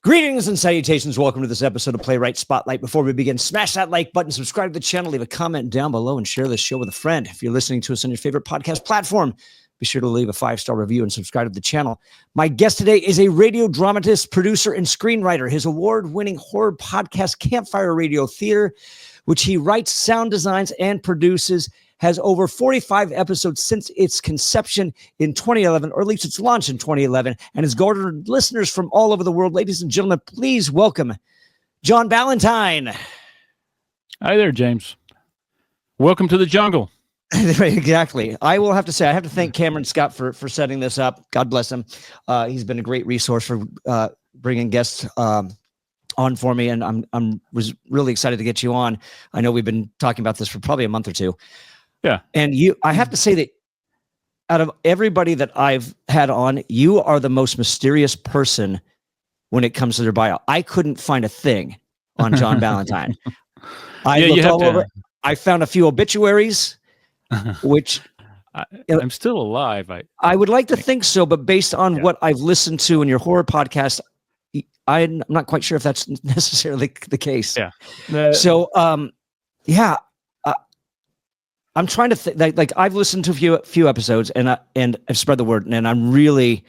Greetings and salutations. Welcome to this episode of Playwright Spotlight. Before we begin, smash that like button, subscribe to the channel, leave a comment down below, and share this show with a friend. If you're listening to us on your favorite podcast platform, be sure to leave a 5-star review and subscribe to the channel. My guest today is a radio dramatist, producer, and screenwriter. His award-winning horror podcast, Campfire Radio Theater, which he writes, sound designs, and produces, has over 45 episodes since its conception in 2011, or at least its launch in 2011, and has garnered listeners from all over the world. Ladies and gentlemen, please welcome John Ballentine. Hi there, James. Welcome to the jungle. Exactly. I will have to say, I have to thank Cameron Scott for setting this up. God bless him. He's been a great resource for bringing guests on for me, and was really excited to get you on. I know we've been talking about this for probably a month or two. Yeah. And I have to say that out of everybody that I've had on, you are the most mysterious person when it comes to their bio. I couldn't find a thing on John Ballentine. I looked all over. I found a few obituaries, which I'm still alive. I would like to think so, but based on what I've listened to in your horror podcast, I'm not quite sure if that's necessarily the case. Yeah. So, I'm trying to think. Like I've listened to a few episodes, and I've spread the word, and I'm really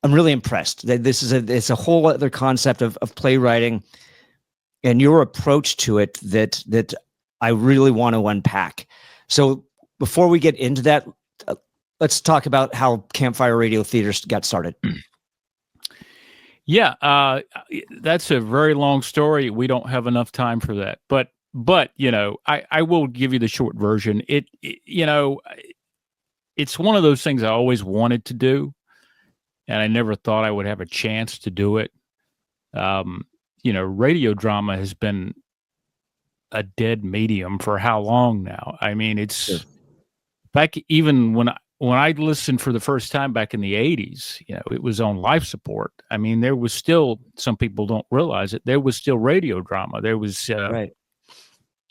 impressed. That it's a whole other concept of playwriting, and your approach to it that I really want to unpack. So before we get into that, let's talk about how Campfire Radio Theater got started. Yeah, that's a very long story. We don't have enough time for that, but I will give you the short version. It's one of those things I always wanted to do, and I never thought I would have a chance to do it. Radio drama has been a dead medium for how long now? I mean, it's back even when I listened for the first time back in the 80s, it was on life support. I mean, there was still, some people don't realize it, there was still radio drama. There was, right.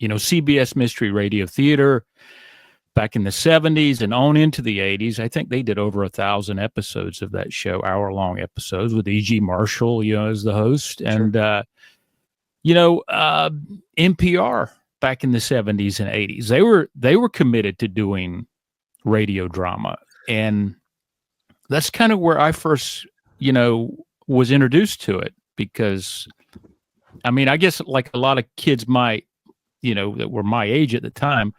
CBS Mystery Radio Theater back in the 70s and on into the 80s. I think they did over 1,000 episodes of that show, hour-long episodes with E.G. Marshall, as the host. Sure. And, NPR back in the 70s and 80s, they were committed to doing radio drama. And that's kind of where I first, was introduced to it, because, I mean, I guess like a lot of kids might, that were my age at the time,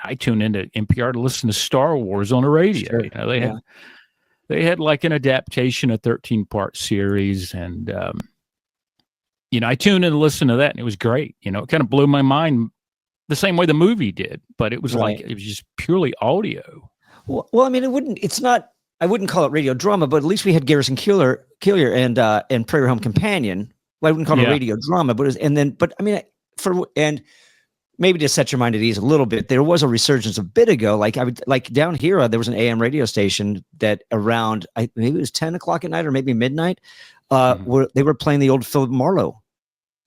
I tuned into NPR to listen to Star Wars on the radio. Sure. They had like an adaptation, a 13-part series, and I tuned in to listen to that, and it was great. It kind of blew my mind the same way the movie did, but it was like it was just purely audio. Well, I mean, I wouldn't call it radio drama, but at least we had Garrison Keillor and Prairie Home Companion. Well, I wouldn't call it radio drama, but and maybe to set your mind at ease a little bit, there was a resurgence a bit ago. Like down here, there was an AM radio station that around maybe it was 10 o'clock at night or maybe midnight, where they were playing the old Philip Marlowe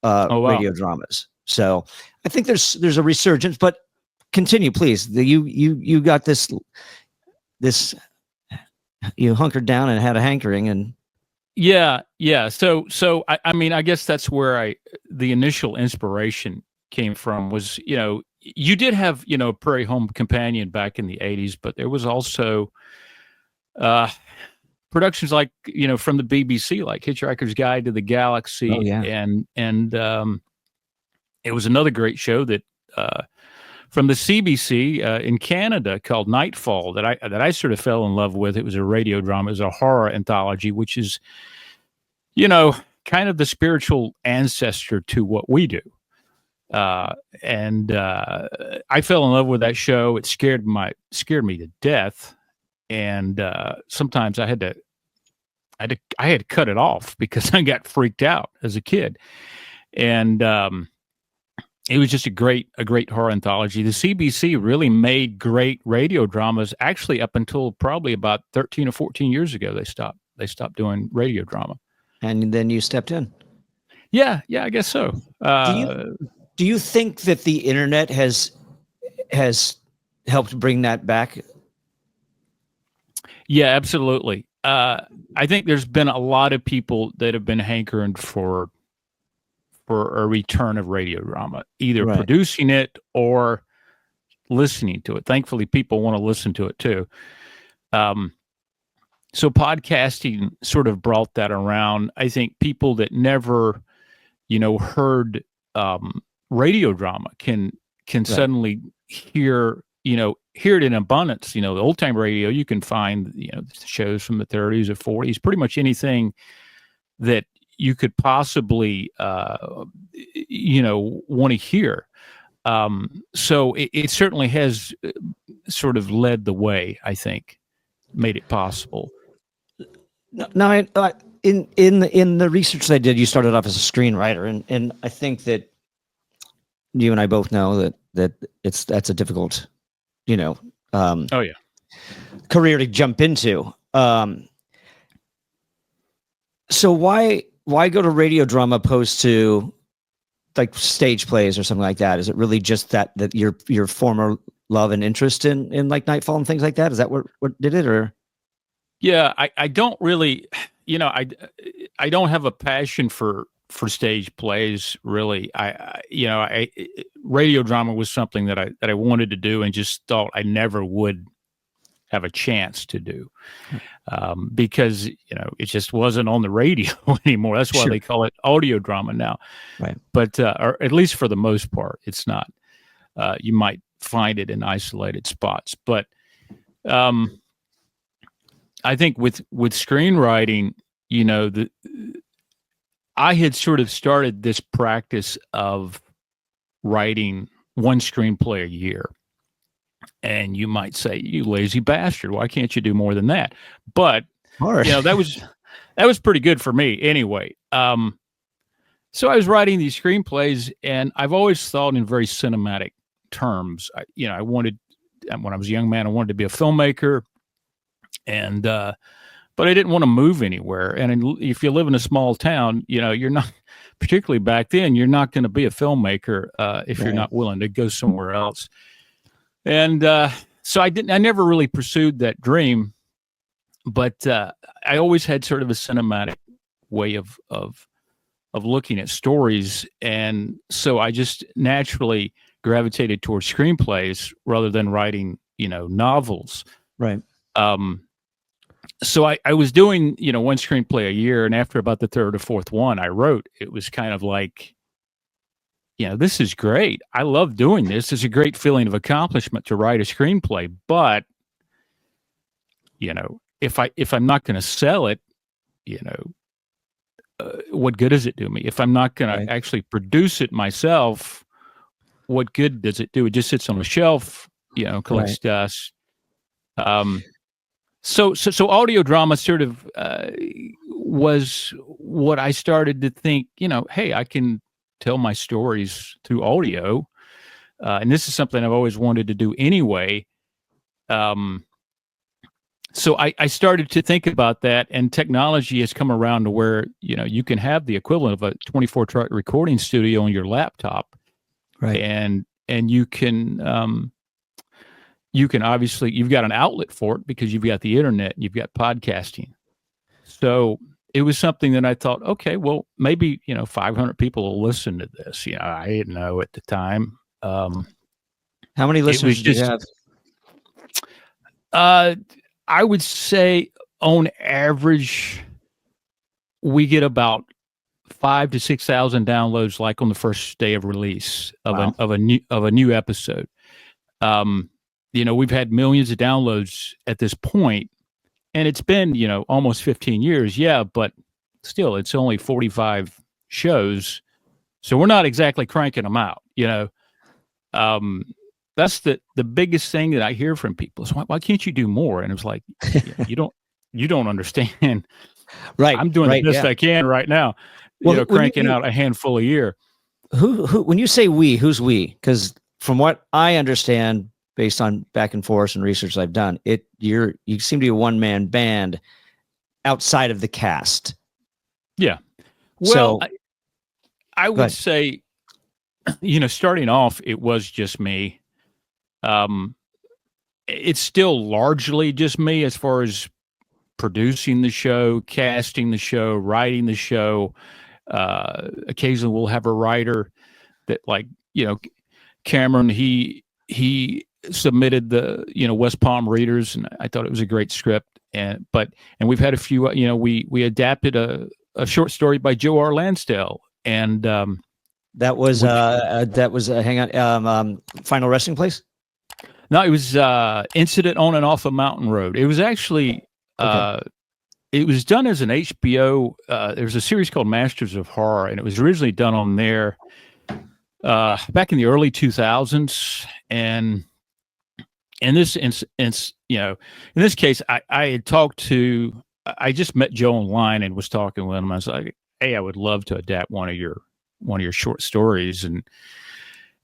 radio dramas. So I think there's a resurgence, but continue, please. You got this, you hunkered down and had a hankering, and yeah. So I mean, I guess that's where the initial inspiration came from. Was you did have Prairie Home Companion back in the 80s, but there was also productions like from the BBC, like Hitchhiker's Guide to the Galaxy, and it was another great show that from the CBC in Canada called Nightfall that I sort of fell in love with. It was a radio drama, it was a horror anthology, which is kind of the spiritual ancestor to what we do. And I fell in love with that show. It scared me to death, and sometimes I had to cut it off because I got freaked out as a kid, and it was just a great horror anthology. The CBC really made great radio dramas. Actually, up until probably about 13 or 14 years ago, they stopped doing radio drama. And then you stepped in. Yeah, I guess so. Do you think that the internet has helped bring that back? Yeah, absolutely. I think there's been a lot of people that have been hankering for a return of radio drama, either Right. producing it or listening to it. Thankfully, people want to listen to it too. So podcasting sort of brought that around. I think people that never, heard radio drama can suddenly hear it in abundance. The old time radio, you can find, shows from the 30s or 40s, pretty much anything that you could possibly, want to hear. So it certainly has sort of led the way, I think, made it possible. Now, in the research that I did, you started off as a screenwriter, and I think that you and I both know that that's a difficult, career to jump into. So why go to radio drama opposed to like stage plays or something like that? Is it really just that your former love and interest in like Nightfall and things like that? Is that what did it, or? Yeah, I don't really, I don't have a passion for stage plays really. Radio drama was something that I wanted to do and just thought I never would have a chance to do, because it just wasn't on the radio anymore. That's why they call it audio drama now, right? But or at least for the most part, it's not. You might find it in isolated spots, but I think with screenwriting, I had sort of started this practice of writing one screenplay a year. And you might say, you lazy bastard, why can't you do more than that? But, that was pretty good for me anyway. So I was writing these screenplays, and I've always thought in very cinematic terms. I wanted, when I was a young man, I wanted to be a filmmaker. And, but I didn't want to move anywhere. And if you live in a small town, you're not, particularly back then, you're not going to be a filmmaker if you're not willing to go somewhere else. And so I never really pursued that dream, but I always had sort of a cinematic way of looking at stories. And so I just naturally gravitated towards screenplays rather than writing, novels. Right. So I was doing, one screenplay a year, and after about the third or fourth one I wrote, it was kind of like, this is great. I love doing this. It's a great feeling of accomplishment to write a screenplay. But, if I'm not going to sell it, what good does it do me? If I'm not going to actually produce it myself, what good does it do? It just sits on a shelf, collects dust. So audio drama sort of was what I started to think, hey, I can tell my stories through audio. And this is something I've always wanted to do anyway. So I started to think about that, and technology has come around to where, you can have the equivalent of a 24-track recording studio on your laptop. Right. And you can obviously, you've got an outlet for it because you've got the internet and you've got podcasting. So it was something that I thought, okay, well, maybe, 500 people will listen to this. I didn't know at the time. How many listeners do you have? I would say on average, we get about 5,000 to 6,000 downloads, like on the first day of release of a new episode. We've had millions of downloads at this point, and it's been, almost 15 years. Yeah, but still, it's only 45 shows. So we're not exactly cranking them out, That's the biggest thing that I hear from people is, why can't you do more? And it was like, you don't understand. Right. I'm doing the best I can right now, cranking out a handful a year. Who, when you say we, who's we? Because from what I understand, based on back and forth and research I've done, you seem to be a one-man band outside of the cast. Yeah. Well, so, I would say, starting off, it was just me. It's still largely just me as far as producing the show, casting the show, writing the show. Occasionally we'll have a writer that, like, Cameron, he submitted the, West Palm Readers, and I thought it was a great script. And we've had a few, we adapted a short story by Joe R. Lansdale, and that was hang on, Final Resting Place. No, it was Incident on and Off a Mountain Road. It was actually it was done as an HBO. There's a series called Masters of Horror, and it was originally done on there back in the early 2000s. And in this case, I had talked to. I just met Joe online and was talking with him. I was like, "Hey, I would love to adapt one of your short stories." And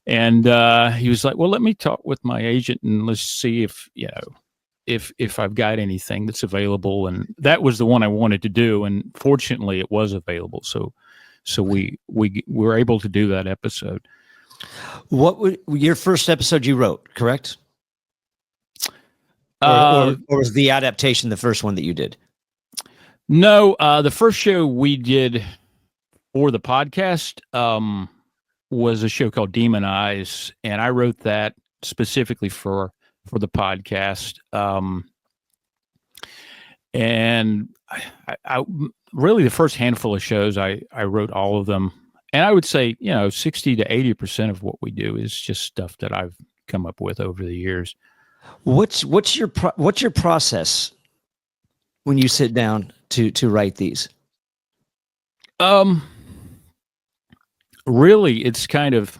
he was like, "Well, let me talk with my agent and let's see if I've got anything that's available." And that was the one I wanted to do, and fortunately, it was available. So we were able to do that episode. What would your first episode you wrote? Correct? Or was the adaptation the first one that you did? No, the first show we did for the podcast was a show called Demon Eyes, and I wrote that specifically for the podcast. And I really, the first handful of shows, I wrote all of them. And I would say, 60 to 80% of what we do is just stuff that I've come up with over the years. What's your process when you sit down to write these? Really, it's kind of,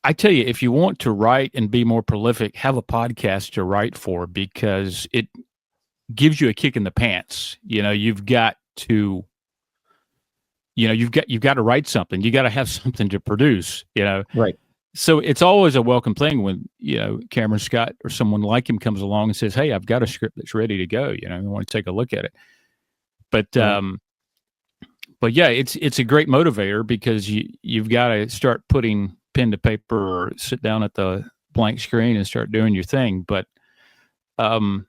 I tell you, if you want to write and be more prolific, have a podcast to write for, because it gives you a kick in the pants. You've got to write something. You got to have something to produce, Right. So it's always a welcome thing when, Cameron Scott or someone like him comes along and says, "Hey, I've got a script that's ready to go. I want to take a look at it." But, Right. But yeah, it's a great motivator, because you've got to start putting pen to paper or sit down at the blank screen and start doing your thing. But I've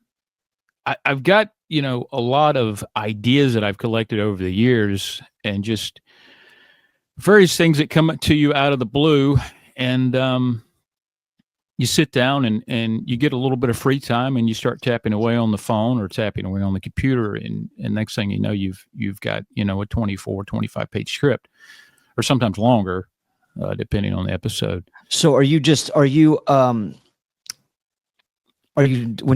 got, a lot of ideas that I've collected over the years, and just various things that come to you out of the blue. And you sit down and you get a little bit of free time, and you start tapping away on the phone or tapping away on the computer. And next thing you know, you've got, a 24, 25 page script, or sometimes longer, depending on the episode. So when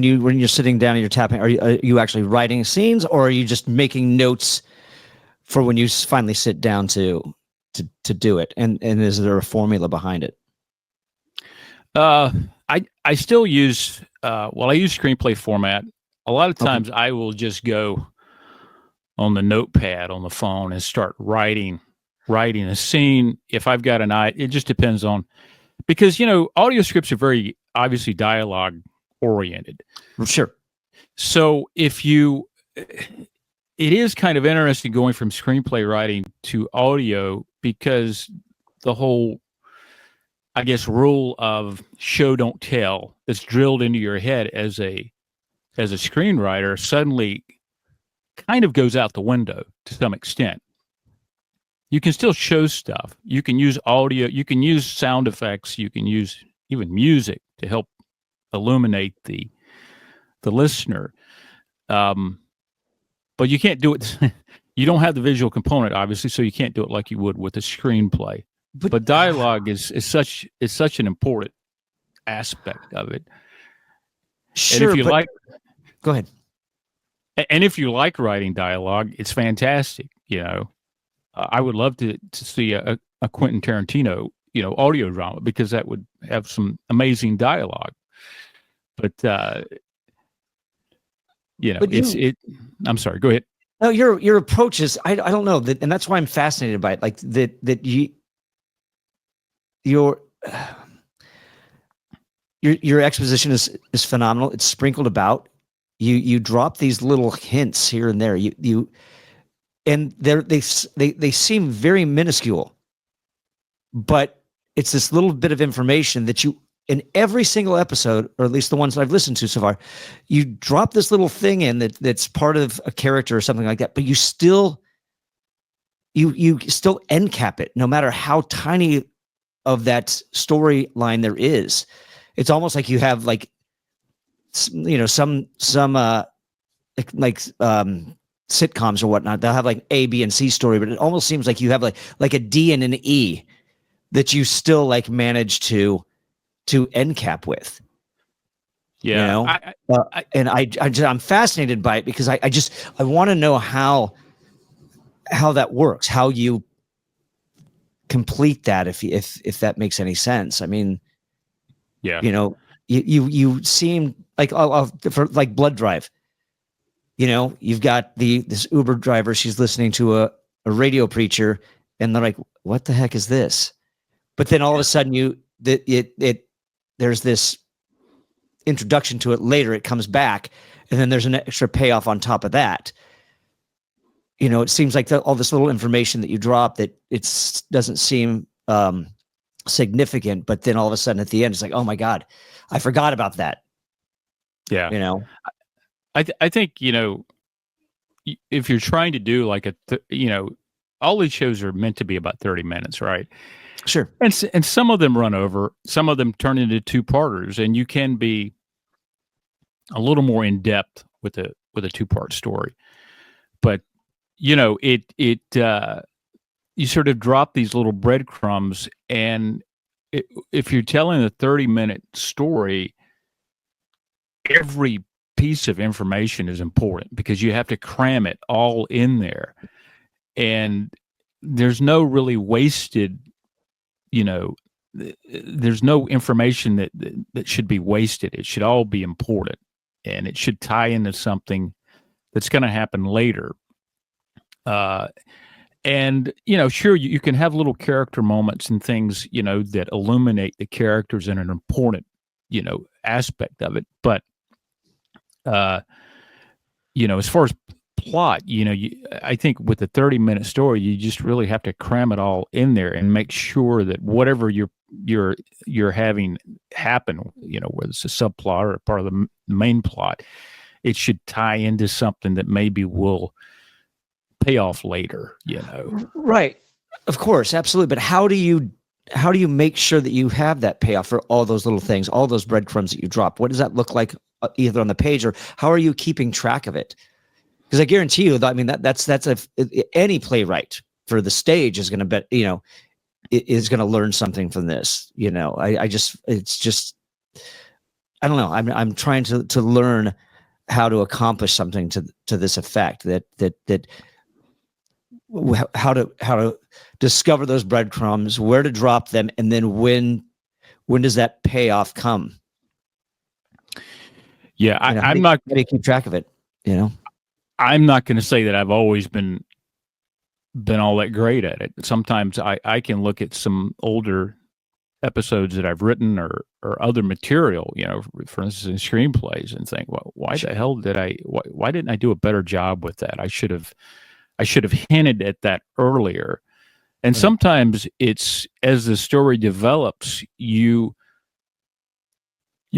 you're sitting down and you're tapping, are you actually writing scenes, or are you just making notes for when you finally sit down to do it? And is there a formula behind it? I still use I use screenplay format. A lot of times I will just go on the notepad on the phone and start writing a scene. If I've got an eye, it just depends on, because audio scripts are very obviously dialogue oriented. Sure. So it is kind of interesting going from screenplay writing to audio, because the whole, I guess, rule of show don't tell that's drilled into your head as a screenwriter suddenly kind of goes out the window to some extent. You can still show stuff. You can use audio. You can use sound effects. You can use even music to help illuminate the listener. But you can't do it. You don't have the visual component, obviously, so you can't do it like you would with a screenplay. But dialogue is such an important aspect of it. Sure. And if you go ahead. And if you like writing dialogue, it's fantastic. I would love to see a Quentin Tarantino, audio drama, because that would have some amazing dialogue. But I'm sorry. Go ahead. No, your approach is, I don't know that, and that's why I'm fascinated by it. Like that your exposition is phenomenal. It's sprinkled about. You drop these little hints here and there. And they seem very minuscule, but it's this little bit of information that in every single episode, or at least the ones that I've listened to so far, you drop this little thing in that's part of a character or something like that, but you still end cap it, no matter how tiny of that storyline there is. It's almost like you have like, you know, some sitcoms or whatnot. They'll have like A, B, and C story, but it almost seems like you have like a D and an E that you still like manage to end cap with. Yeah, you know? I'm fascinated by it because I want to know how that works, how you complete that, if that makes any sense. I mean, yeah, you know, you seem like, for like Blood Drive, you know, you've got this Uber driver, she's listening to a radio preacher, and they're like, what the heck is this? But then all of a sudden there's this introduction to it later, it comes back, and then there's an extra payoff on top of that. You know, it seems like all this little information that you drop that it doesn't seem significant, but then all of a sudden at the end, it's like, oh my God, I forgot about that. Yeah. You know, I think, you know, if you're trying to do like you know, all these shows are meant to be about 30 minutes, right? Sure. And some of them run over, some of them turn into two-parters, and you can be a little more in depth with a two-part story. But you know, you sort of drop these little breadcrumbs, and if you're telling a 30-minute story, every piece of information is important because you have to cram it all in there, and there's no really wasted. You know, there's no information that should be wasted. It should all be important, and it should tie into something that's going to happen later. And, you know, sure, you can have little character moments and things, you know, that illuminate the characters in an important, you know, aspect of it. But, you know, as far as plot, you know, I think with a 30-minute story, you just really have to cram it all in there and make sure that whatever you're having happen, you know, whether it's a subplot or a part of the main plot, it should tie into something that maybe will pay off later, you know. Right. Of course, absolutely. But how do you make sure that you have that payoff for all those little things, all those breadcrumbs that you drop? What does that look like either on the page, or how are you keeping track of it? Because I guarantee you, I mean, that's any playwright for the stage is going to is going to learn something from this. You know, I don't know. I'm trying to learn how to accomplish something to this effect. How to discover those breadcrumbs, where to drop them, and then when does that payoff come? Yeah, I'm not going to keep track of it. You know. I'm not going to say that I've always been all that great at it. Sometimes I can look at some older episodes that I've written or other material, you know, for instance, in screenplays, and think, well, why the hell why didn't I do a better job with that? I should have hinted at that earlier. And sometimes it's, as the story develops, you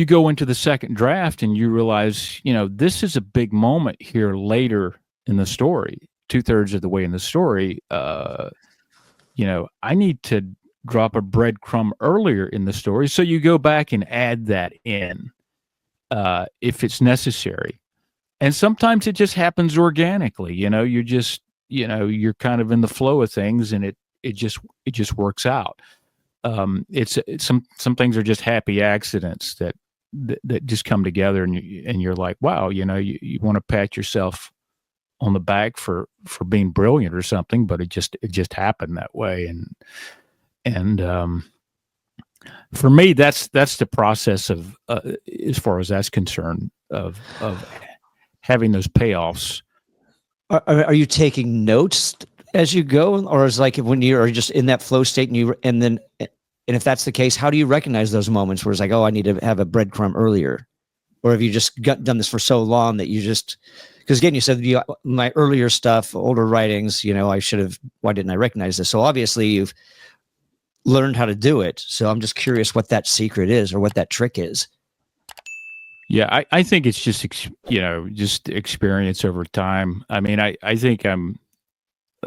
go into the second draft and you realize, you know, this is a big moment here later in the story, 2/3 of the way in the story. You know, I need to drop a breadcrumb earlier in the story. So you go back and add that in if it's necessary. And sometimes it just happens organically. You know, you're kind of in the flow of things, and it just works out. It's some things are just happy accidents that just come together, and you're like, wow, you know, you want to pat yourself on the back for being brilliant or something, but it just happened that way. And for me, that's the process of as far as that's concerned, of having those payoffs. Are you taking notes as you go, or is like when you're just in that flow state and if that's the case, how do you recognize those moments where it's like, oh, I need to have a breadcrumb earlier? Or have you just done this for so long that you just, because again, you said my earlier stuff, older writings, you know, why didn't I recognize this? So obviously learned how to do it. So I'm just curious what that secret is or what that trick is. Yeah, I think it's just, just experience over time. I mean, I think I'm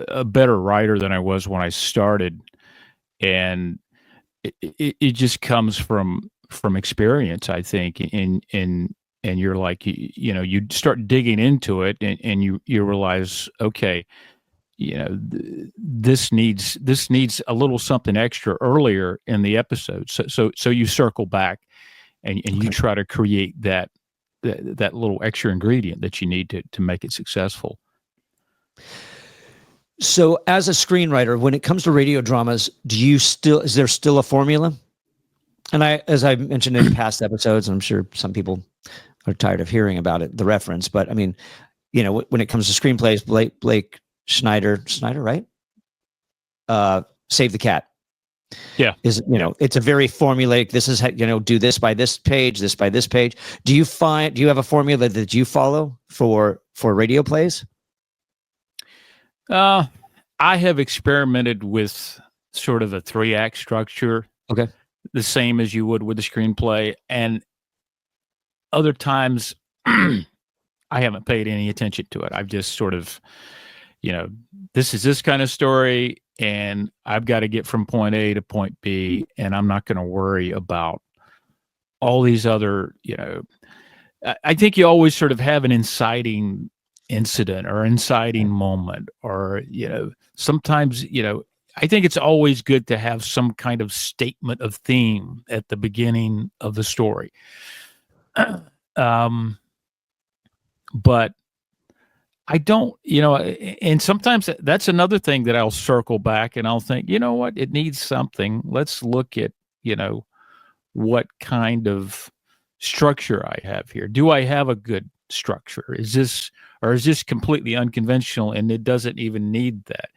a better writer than I was when I started. And it just comes from experience, I think. And you're like, you start digging into it and you realize, okay, this needs a little something extra earlier in the episode. So you circle back and you try to create that little extra ingredient that you need to make it successful. So as a screenwriter, when it comes to radio dramas, is there still a formula? And as I mentioned in past episodes, I'm sure some people are tired of hearing about it, the reference, but I mean, when it comes to screenplays, Blake Schneider, right? Save the Cat. Yeah. It's a very formulaic, this is, do this by this page, this by this page. Do you have a formula that you follow for radio plays? I have experimented with sort of a 3-act structure. Okay. The same as you would with a screenplay. And other times I haven't paid any attention to it. I've just sort of, this is this kind of story and I've got to get from point A to point B, and I'm not going to worry about all these other, I think you always sort of have an inciting incident or inciting moment, or, sometimes, I think it's always good to have some kind of statement of theme at the beginning of the story. But I don't, and sometimes that's another thing that I'll circle back and I'll think, you know what, it needs something. Let's look at, what kind of structure I have here. Do I have a good structure? Is this completely unconventional and it doesn't even need that?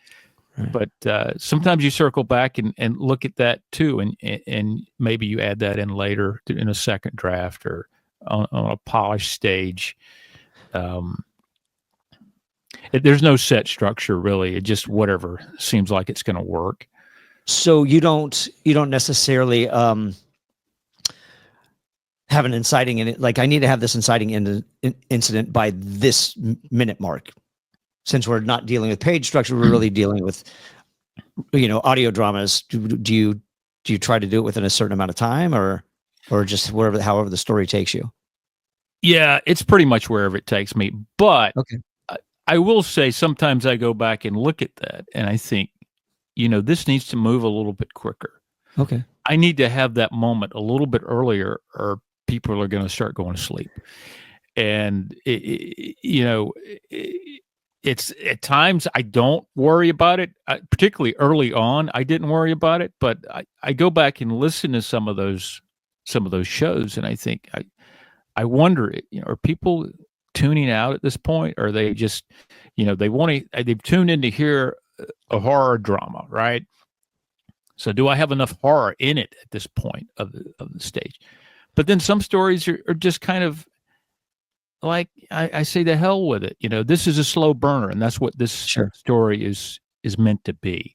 Right. But sometimes you circle back and look at that too, and maybe you add that in later in a second draft or on a polished stage. There's no set structure really. It just whatever seems like it's going to work. So you don't necessarily have an inciting in it. Like, I need to have this inciting incident by this minute mark. Since we're not dealing with page structure, we're really dealing with, audio dramas. Do you try to do it within a certain amount of time, or just however the story takes you? Yeah, it's pretty much wherever it takes me. But okay. I will say sometimes I go back and look at that and I think, this needs to move a little bit quicker. Okay. I need to have that moment a little bit earlier or people are going to start going to sleep. And, it's at times I don't worry about it, particularly early on. I didn't worry about it, but I go back and listen to some of those shows and I think, I wonder, are people tuning out at this point? Or are they just, they've tuned in to hear a horror drama, right? So do I have enough horror in it at this point of the stage? But then some stories are just kind of like, I say the hell with it. This is a slow burner, and that's what this story is meant to be.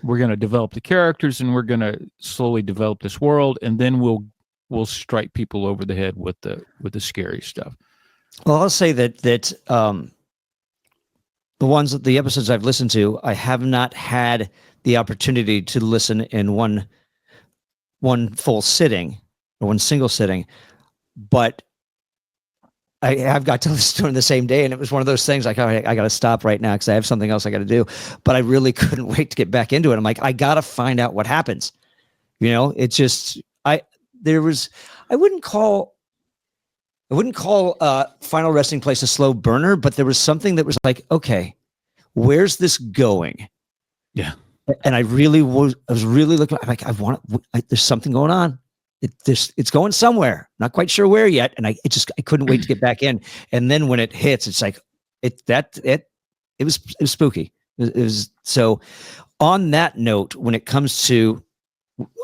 We're going to develop the characters, and we're going to slowly develop this world, and then we'll strike people over the head with the scary stuff. Well, I'll say that the episodes I've listened to, I have not had the opportunity to listen in one full sitting or one single sitting, but I have got to listen to it in the same day, and it was one of those things like, I got to stop right now because I have something else I got to do. But I really couldn't wait to get back into it. I'm like, I got to find out what happens. It's just I wouldn't call Final Resting Place a slow burner, but there was something that was like, okay, where's this going? Yeah. And I was really looking. I'm like, there's something going on. It's going somewhere. Not quite sure where yet. And I couldn't wait to get back in. And then when it hits, it's like it was spooky. It was so. On that note, when it comes to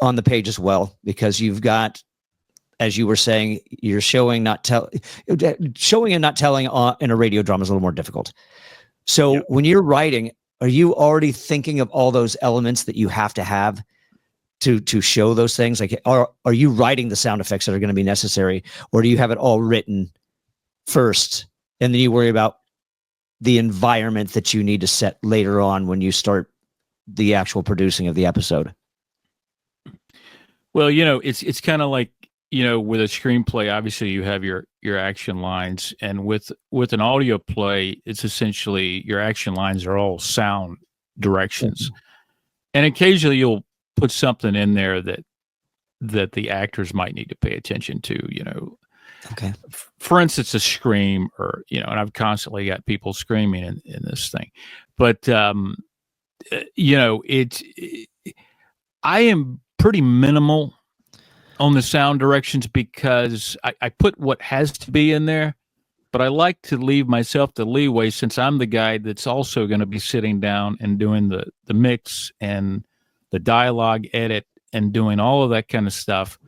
on the page as well, because you've got, as you were saying, you're showing and not telling in a radio drama is a little more difficult. So when you're writing, are you already thinking of all those elements that you have to have to show those things? Like, are you writing the sound effects that are going to be necessary, or do you have it all written first and then you worry about the environment that you need to set later on when you start the actual producing of the episode? Well, it's kind of like, with a screenplay, obviously you have your action lines, and with an audio play, it's essentially your action lines are all sound directions. Mm-hmm. And occasionally you'll put something in there that the actors might need to pay attention to, Okay. For instance, a scream, or, and I've constantly got people screaming in this thing, but, I am pretty minimal on the sound directions because I put what has to be in there, but I like to leave myself the leeway, since I'm the guy that's also going to be sitting down and doing the mix and the dialogue edit and doing all of that kind of stuff.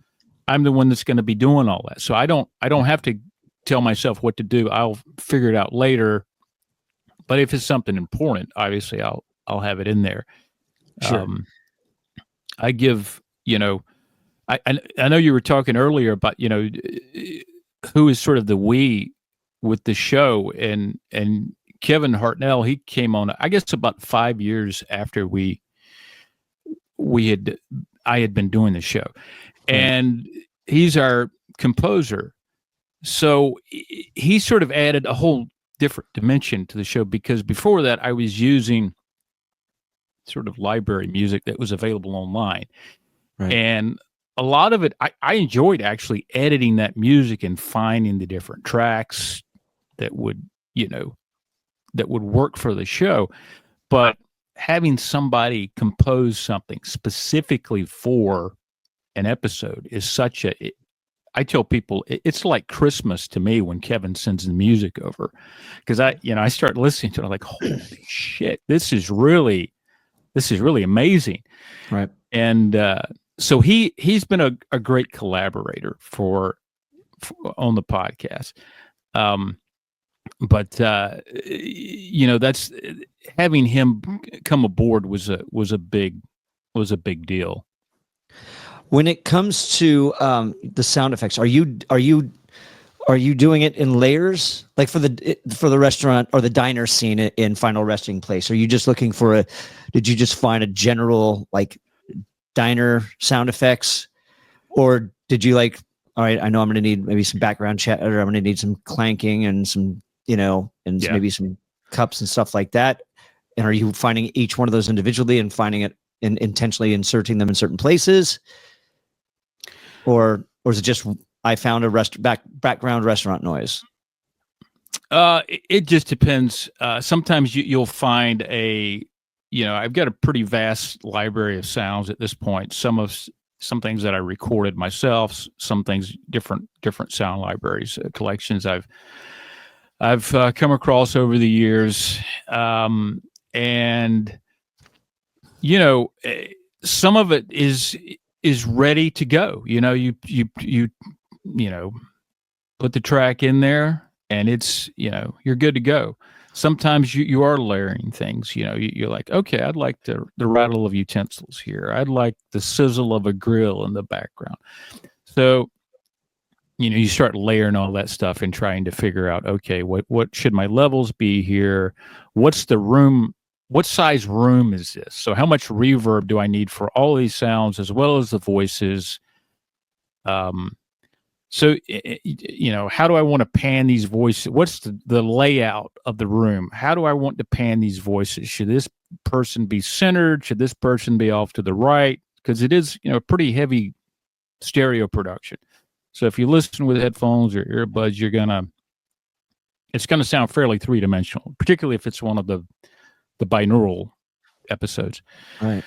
I'm the one that's going to be doing all that. So I don't have to tell myself what to do. I'll figure it out later. But if it's something important, obviously I'll have it in there. Sure. I give, I know you were talking earlier about, who is sort of the we with the show, and Kevin Hartnell, he came on, I guess, about 5 years after I had been doing the show. Right. And he's our composer. So he sort of added a whole different dimension to the show, because before that I was using sort of library music that was available online. Right. And a lot of it, I enjoyed actually editing that music and finding the different tracks that would work for the show. But having somebody compose something specifically for an episode is I tell people it's like Christmas to me when Kevin sends the music over, because I start listening to it. I'm like, holy shit, this is really amazing. Right. And so he's been a great collaborator for on the podcast. But that's having him come aboard was a big deal. When it comes to the sound effects, are you doing it in layers, like for the restaurant or the diner scene in Final Resting Place? Are you just looking did you just find a general like diner sound effects, or did you like, all right, I know I'm going to need maybe some background chat, or I'm going to need some clanking and some, maybe some cups and stuff like that? And are you finding each one of those individually and finding it and intentionally inserting them in certain places? Or is it just, I found a background restaurant noise? It just depends. Sometimes you'll find I've got a pretty vast library of sounds at this point. Some things that I recorded myself, some things different sound libraries, collections I've come across over the years, and some of it is ready to go. You put the track in there and it's, you're good to go. Sometimes you are layering things, you're like, okay, I'd like the rattle of utensils here. I'd like the sizzle of a grill in the background. So, you start layering all that stuff and trying to figure out, okay, what should my levels be here? What's the room? What size room is this? So how much reverb do I need for all these sounds as well as the voices? So, how do I want to pan these voices? What's the layout of the room? How do I want to pan these voices? Should this person be centered? Should this person be off to the right? Because it is, pretty heavy stereo production. So if you listen with headphones or earbuds, it's gonna sound fairly three-dimensional, particularly if it's one of the binaural episodes. Right.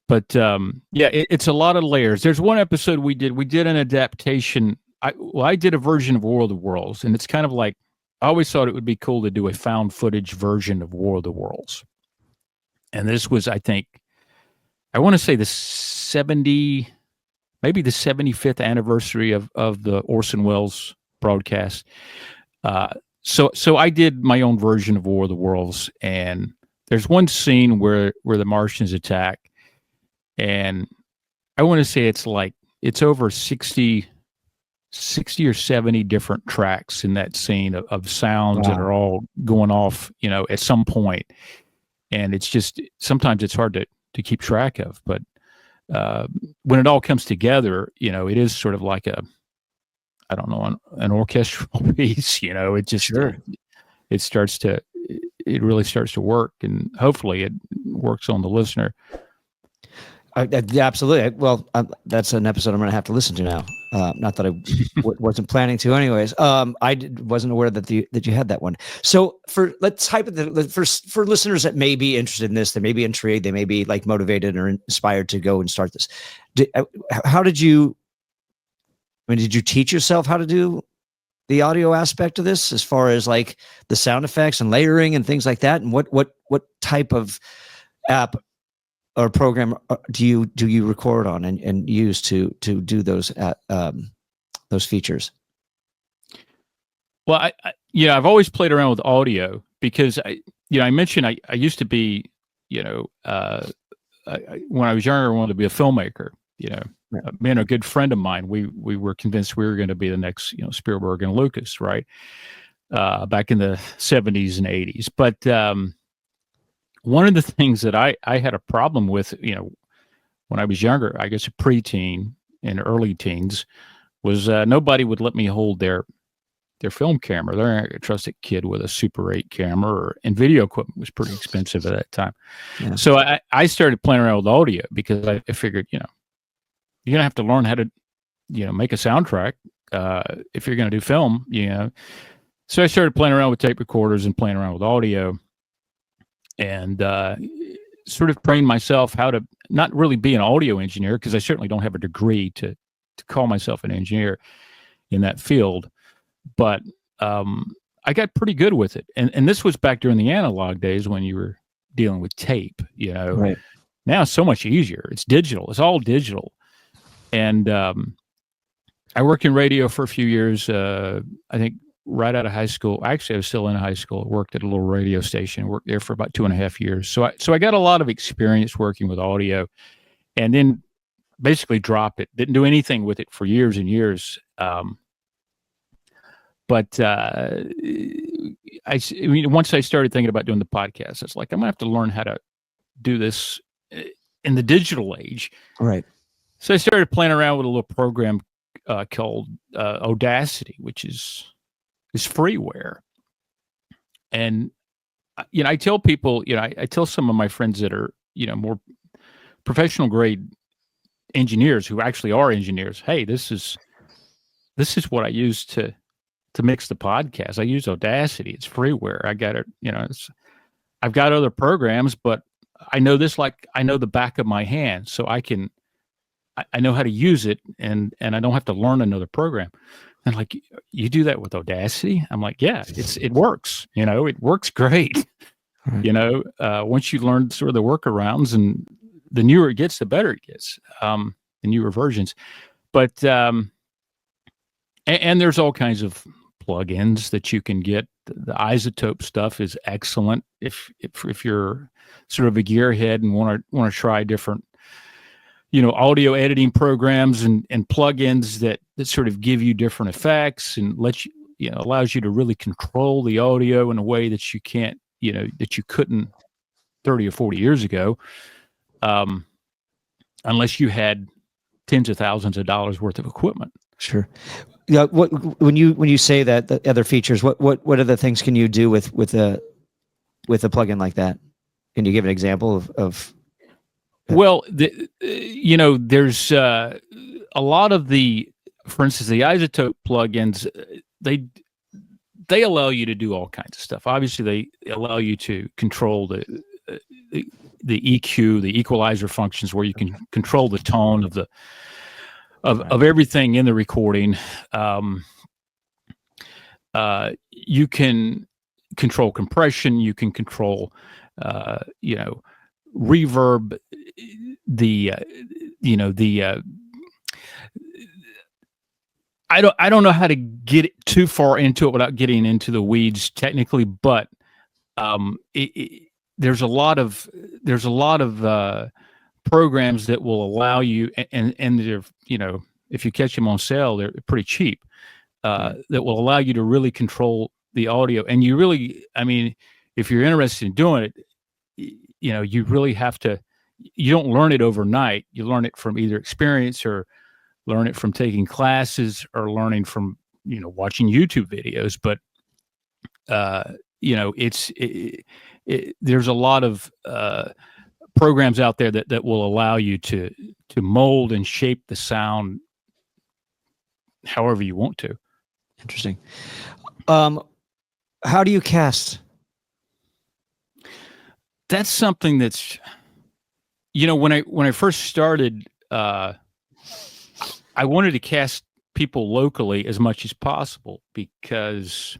But it's a lot of layers. There's one episode we did an adaptation. I did a version of War of the Worlds, and it's kind of like, I always thought it would be cool to do a found footage version of War of the Worlds. And this was, I think, I want to say maybe the 75th anniversary of the Orson Welles broadcast. So I did my own version of War of the Worlds, and there's one scene where the Martians attack, and I want to say it's over 60 or 70 different tracks in that scene of sounds that are all going off, at some point. And it's just, sometimes it's hard to keep track of, but when it all comes together, it is sort of like an orchestral piece, it just, it really starts to work, and hopefully it works on the listener. Absolutely. Well, that's an episode I'm going to have to listen to now. Not that I wasn't planning to, anyways. Wasn't aware that you had that one. So let's for listeners that may be interested in this, they may be intrigued, they may be like motivated or inspired to go and start this. Did you teach yourself how to do the audio aspect of this, as far as like the sound effects and layering and things like that? And what type of app or program do you record on and use to do those features? Well, I've always played around with audio because I mentioned I used to be, when I was younger, I wanted to be a filmmaker. Me and a good friend of mine, we were convinced we were going to be the next, Spielberg and Lucas, right? Back in the 70s and 80s. But one of the things that I had a problem with, when I was younger, I guess a preteen and early teens, was nobody would let me hold their film camera. They're not going to trust a kid with a Super 8 camera, and video equipment was pretty expensive at that time. Yeah. So I started playing around with audio because I figured, you're going to have to learn how to, make a soundtrack if you're going to do film, So I started playing around with tape recorders and playing around with audio, and sort of trained myself how to not really be an audio engineer, because I certainly don't have a degree to call myself an engineer in that field. But I got pretty good with it. And this was back during the analog days when you were dealing with tape, Right. Now it's so much easier. It's digital. It's all digital. And I worked in radio for a few years, I think right out of high school. Actually, I was still in high school. Worked at a little radio station. Worked there for about 2.5 years. So I got a lot of experience working with audio, and then basically dropped it. Didn't do anything with it for years and years. But once I started thinking about doing the podcast, it's like, I'm gonna have to learn how to do this in the digital age. Right. So I started playing around with a little program called Audacity, which is freeware. And I tell people, I tell some of my friends that are, more professional grade engineers who actually are engineers, hey, this is what I use to mix the podcast. I use Audacity. It's freeware. I got it, I've got other programs, but I know this like I know the back of my hand, so I know how to use it, and I don't have to learn another program. And like, you do that with Audacity? I'm like, yeah, it works. It works great. Right. Once you learn sort of the workarounds, and the newer it gets, the better it gets. The newer versions, but and there's all kinds of plugins that you can get. The isotope stuff is excellent if you're sort of a gearhead and want to try different, audio editing programs and plugins that sort of give you different effects and let you, allows you to really control the audio in a way that you can't, that you couldn't 30 or 40 years ago, unless you had tens of thousands of dollars worth of equipment. Sure. Yeah. When you say that, the other features, what other things can you do with a plugin like that? Can you give an example of? Well, there's a lot of for instance, the isotope plugins, they allow you to do all kinds of stuff. Obviously, they allow you to control the EQ, the equalizer functions, where you can control the tone of everything in the recording. You can control compression. You can control, reverb. I don't know how to get too far into it without getting into the weeds technically, but there's a lot of programs that will allow you, and they're, if you catch them on sale, they're pretty cheap. That will allow you to really control the audio. And you really, I mean, if you're interested in doing it, you really have to. You don't learn it overnight. You learn it from either experience, or learn it from taking classes, or learning from watching YouTube videos. But there's a lot of programs out there that will allow you to mold and shape the sound however you want to. Interesting. How do you cast? That's something that's, when I first started, I wanted to cast people locally as much as possible, because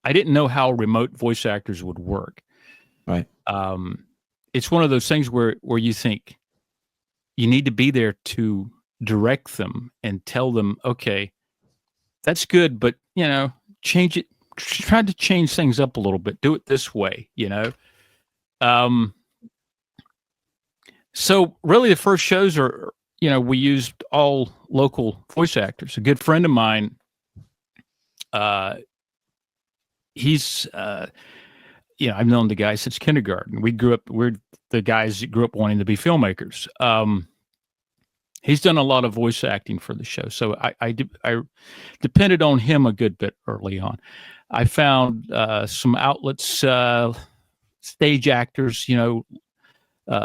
I didn't know how remote voice actors would work. Right. It's one of those things where you think you need to be there to direct them and tell them, okay, that's good, but change it. Try to change things up a little bit. Do it this way, So really, the first shows are, we used all local voice actors. A good friend of mine, he's, I've known the guy since kindergarten. We're the guys that grew up wanting to be filmmakers. He's done a lot of voice acting for the show. So I depended on him a good bit early on. I found some outlets, stage actors,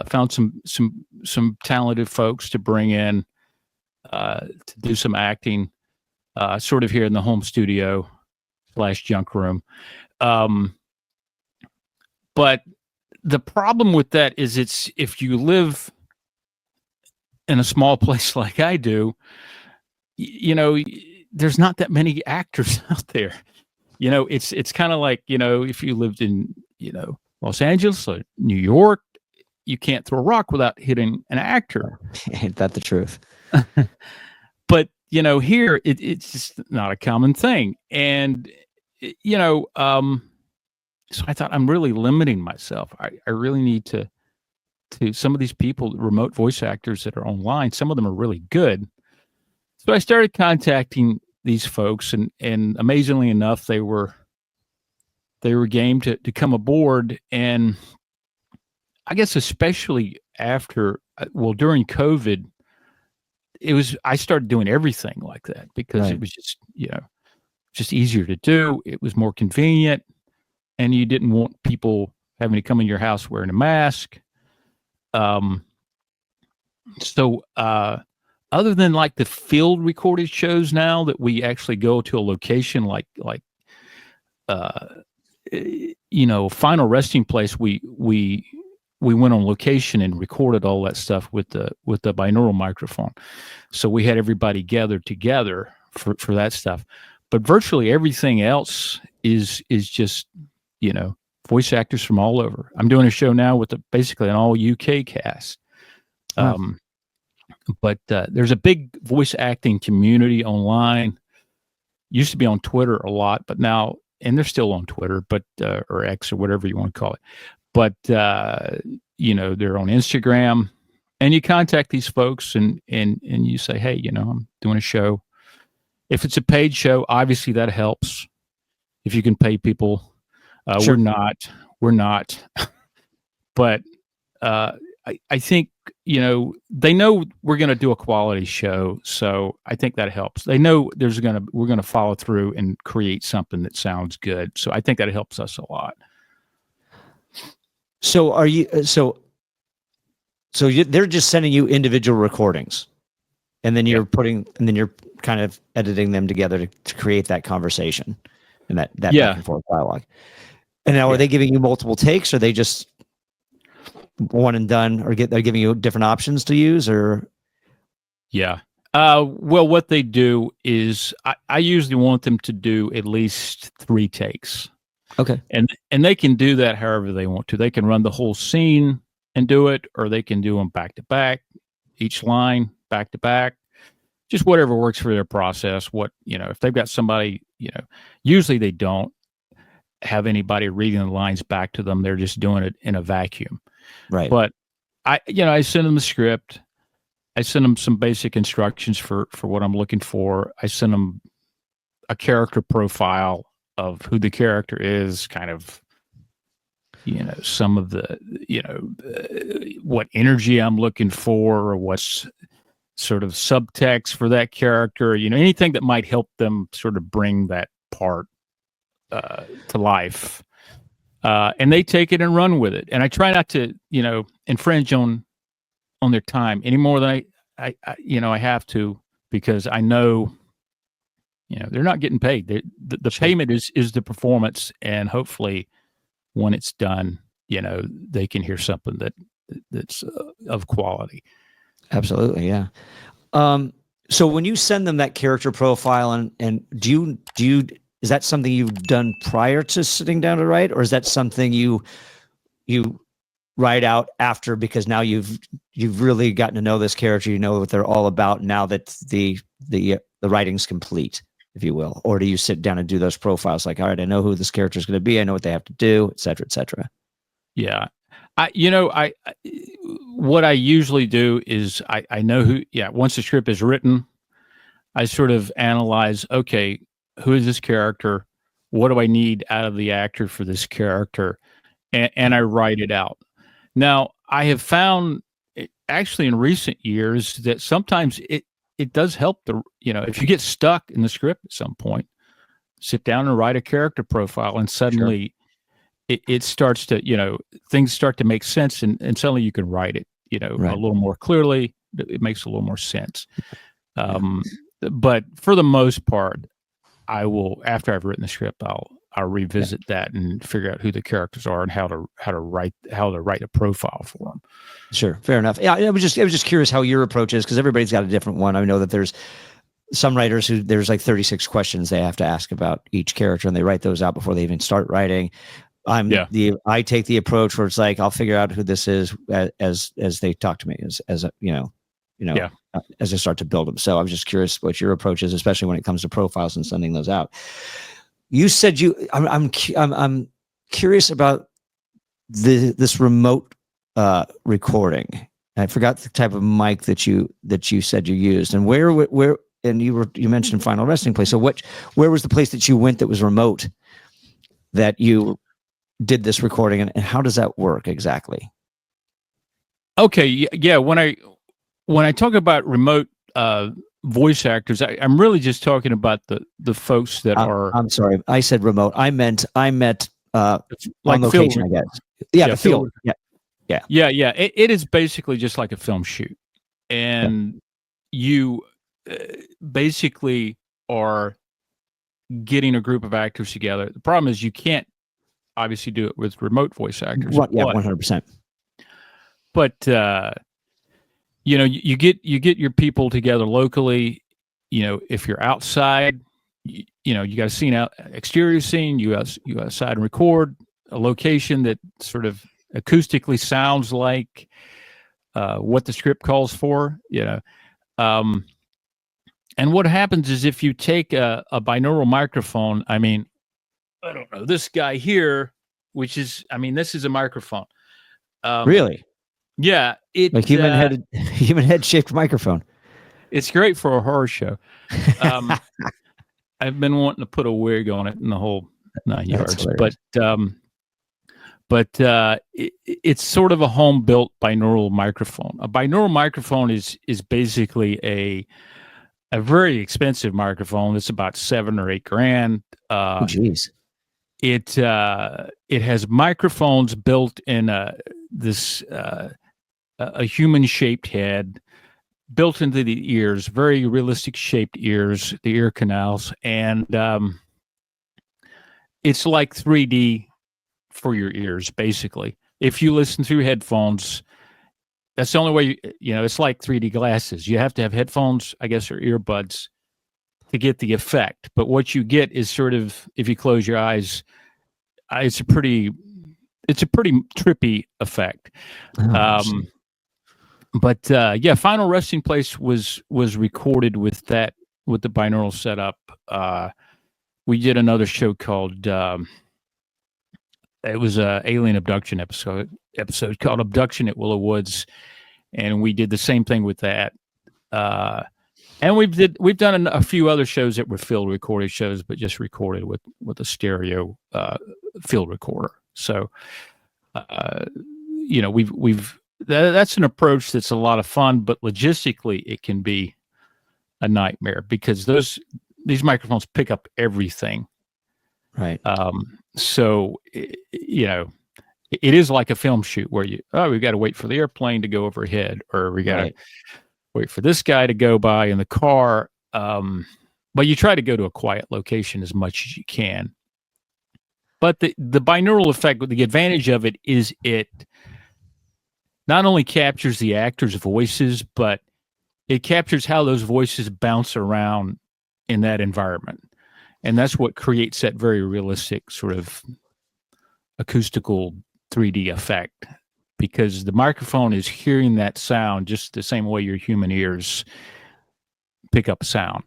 found some talented folks to bring in to do some acting, sort of here in the home studio / junk room. But the problem with that is, if you live in a small place like I do, there's not that many actors out there. It's kind of like, if you lived in, Los Angeles or New York, you can't throw a rock without hitting an actor. Ain't that the truth? But, here it's just not a common thing. And, so I thought, I'm really limiting myself. I really need to some of these people, remote voice actors that are online, some of them are really good. So I started contacting these folks, and amazingly enough, they were game to come aboard. And I guess especially after, during COVID, I started doing everything like that, because Right. It was just easier to do. It was more convenient, and you didn't want people having to come in your house wearing a mask. So other than like the field recorded shows now that we actually go to a location like Final Resting Place, we went on location and recorded all that stuff with the binaural microphone. So we had everybody gathered together for that stuff. But virtually everything else is just, voice actors from all over. I'm doing a show now with basically an all UK cast. But there's a big voice acting community online. Used to be on Twitter a lot, but now, and they're still on Twitter, but or X or whatever you want to call it. But they're on Instagram, and you contact these folks and you say, hey, I'm doing a show. If it's a paid show, obviously that helps. If you can pay people, Sure. we're not. But I think, they know we're going to do a quality show. So I think that helps. They know we're going to follow through and create something that sounds good. So I think that helps us a lot. So are you, they're just sending you individual recordings, and then you're you're kind of editing them together to create that conversation and that back and forth dialogue. And now, are they giving you multiple takes, or are they just one and done, or they're giving you different options to use, or? Yeah. Well, what they do is I usually want them to do at least 3 takes. Okay. And they can do that however they want to. They can run the whole scene and do it, or they can do them back to back, each line back to back, just whatever works for their process. If they've got somebody, usually they don't. have anybody reading the lines back to them. They're just doing it in a vacuum. Right. But I send them the script. I send them some basic instructions for what I'm looking for. I send them a character profile of who the character is, kind of, some of the, what energy I'm looking for, or what's sort of subtext for that character, anything that might help them sort of bring that part to life. And they take it and run with it. And I try not to, infringe on their time any more than I have to, because I know, they're not getting paid. The Sure. payment is the performance, and hopefully when it's done, they can hear something that's of quality. Absolutely. Yeah. So when you send them that character profile, and do you, is that something you've done prior to sitting down to write, or is that something you write out after, because now you've really gotten to know this character, you know what they're all about now that the writing's complete, if you will? Or do you sit down and do those profiles like, all right, I know who this character is going to be, I know what they have to do, et cetera, et cetera? Yeah. What I usually do is I know who, once the script is written, I sort of analyze, okay, who is this character? What do I need out of the actor for this character? And I write it out. Now, I have found, actually in recent years, that sometimes it does help if you get stuck in the script at some point, sit down and write a character profile, and suddenly Sure. it starts to, things start to make sense, and suddenly you can write it, Right. a little more clearly. It makes a little more sense. But for the most part, I will, after I've written the script, I'll revisit that and figure out who the characters are and how to write a profile for them. Sure. Fair enough. Yeah. I was just curious how your approach is, because everybody's got a different one. I know that there's some writers who there's like 36 questions they have to ask about each character, and they write those out before they even start writing. I take the approach where it's like, I'll figure out who this is as they talk to me, as as I start to build them. So I was just curious what your approach is, especially when it comes to profiles and sending those out. You said I'm curious about this remote recording. I forgot the type of mic that you said you used, and where and you mentioned Final Resting Place. So where was the place that you went that was remote that you did this recording, and how does that work exactly? Okay. Yeah. When I talk about remote voice actors, I'm really just talking about the folks that are. I'm sorry, I said remote. I meant like on location, I guess. Yeah, the field. Yeah. It is basically just like a film shoot, and you basically are getting a group of actors together. The problem is you can't obviously do it with remote voice actors. Yeah, 100%. But you get your people together locally. If you're outside, you got a scene exterior scene. You outside and record a location that sort of acoustically sounds like what the script calls for. And what happens is, if you take a binaural microphone, I don't know, this guy here, this is a microphone. Really? Yeah. Like human head shaped microphone. It's great for a horror show. I've been wanting to put a wig on it in the whole 9 yards, but it's sort of a home built binaural microphone. A binaural microphone is basically a very expensive microphone. It's about $7 or $8 grand. Oh, geez. It has microphones built in a human shaped head built into the ears, very realistic shaped ears, the ear canals, and it's like 3D for your ears, basically. If you listen through headphones, that's the only way. It's like 3D glasses. You have to have headphones, I guess, or earbuds to get the effect. But what you get is sort of, if you close your eyes, it's a pretty trippy effect. Final Resting Place was recorded with the binaural setup. We did another show called It was a alien abduction episode called Abduction at Willow Woods, and we did the same thing with that. And we've done a few other shows that were field recorded shows, but just recorded with a stereo field recorder. So, that's an approach that's a lot of fun, but logistically it can be a nightmare because these microphones pick up everything. Right. So it is like a film shoot where we've got to wait for the airplane to go overhead, or we got to wait for this guy to go by in the car. But you try to go to a quiet location as much as you can. But the binaural effect, the advantage of it is it not only captures the actors' voices, but it captures how those voices bounce around in that environment. And that's what creates that very realistic sort of acoustical 3D effect, because the microphone is hearing that sound just the same way your human ears pick up sound.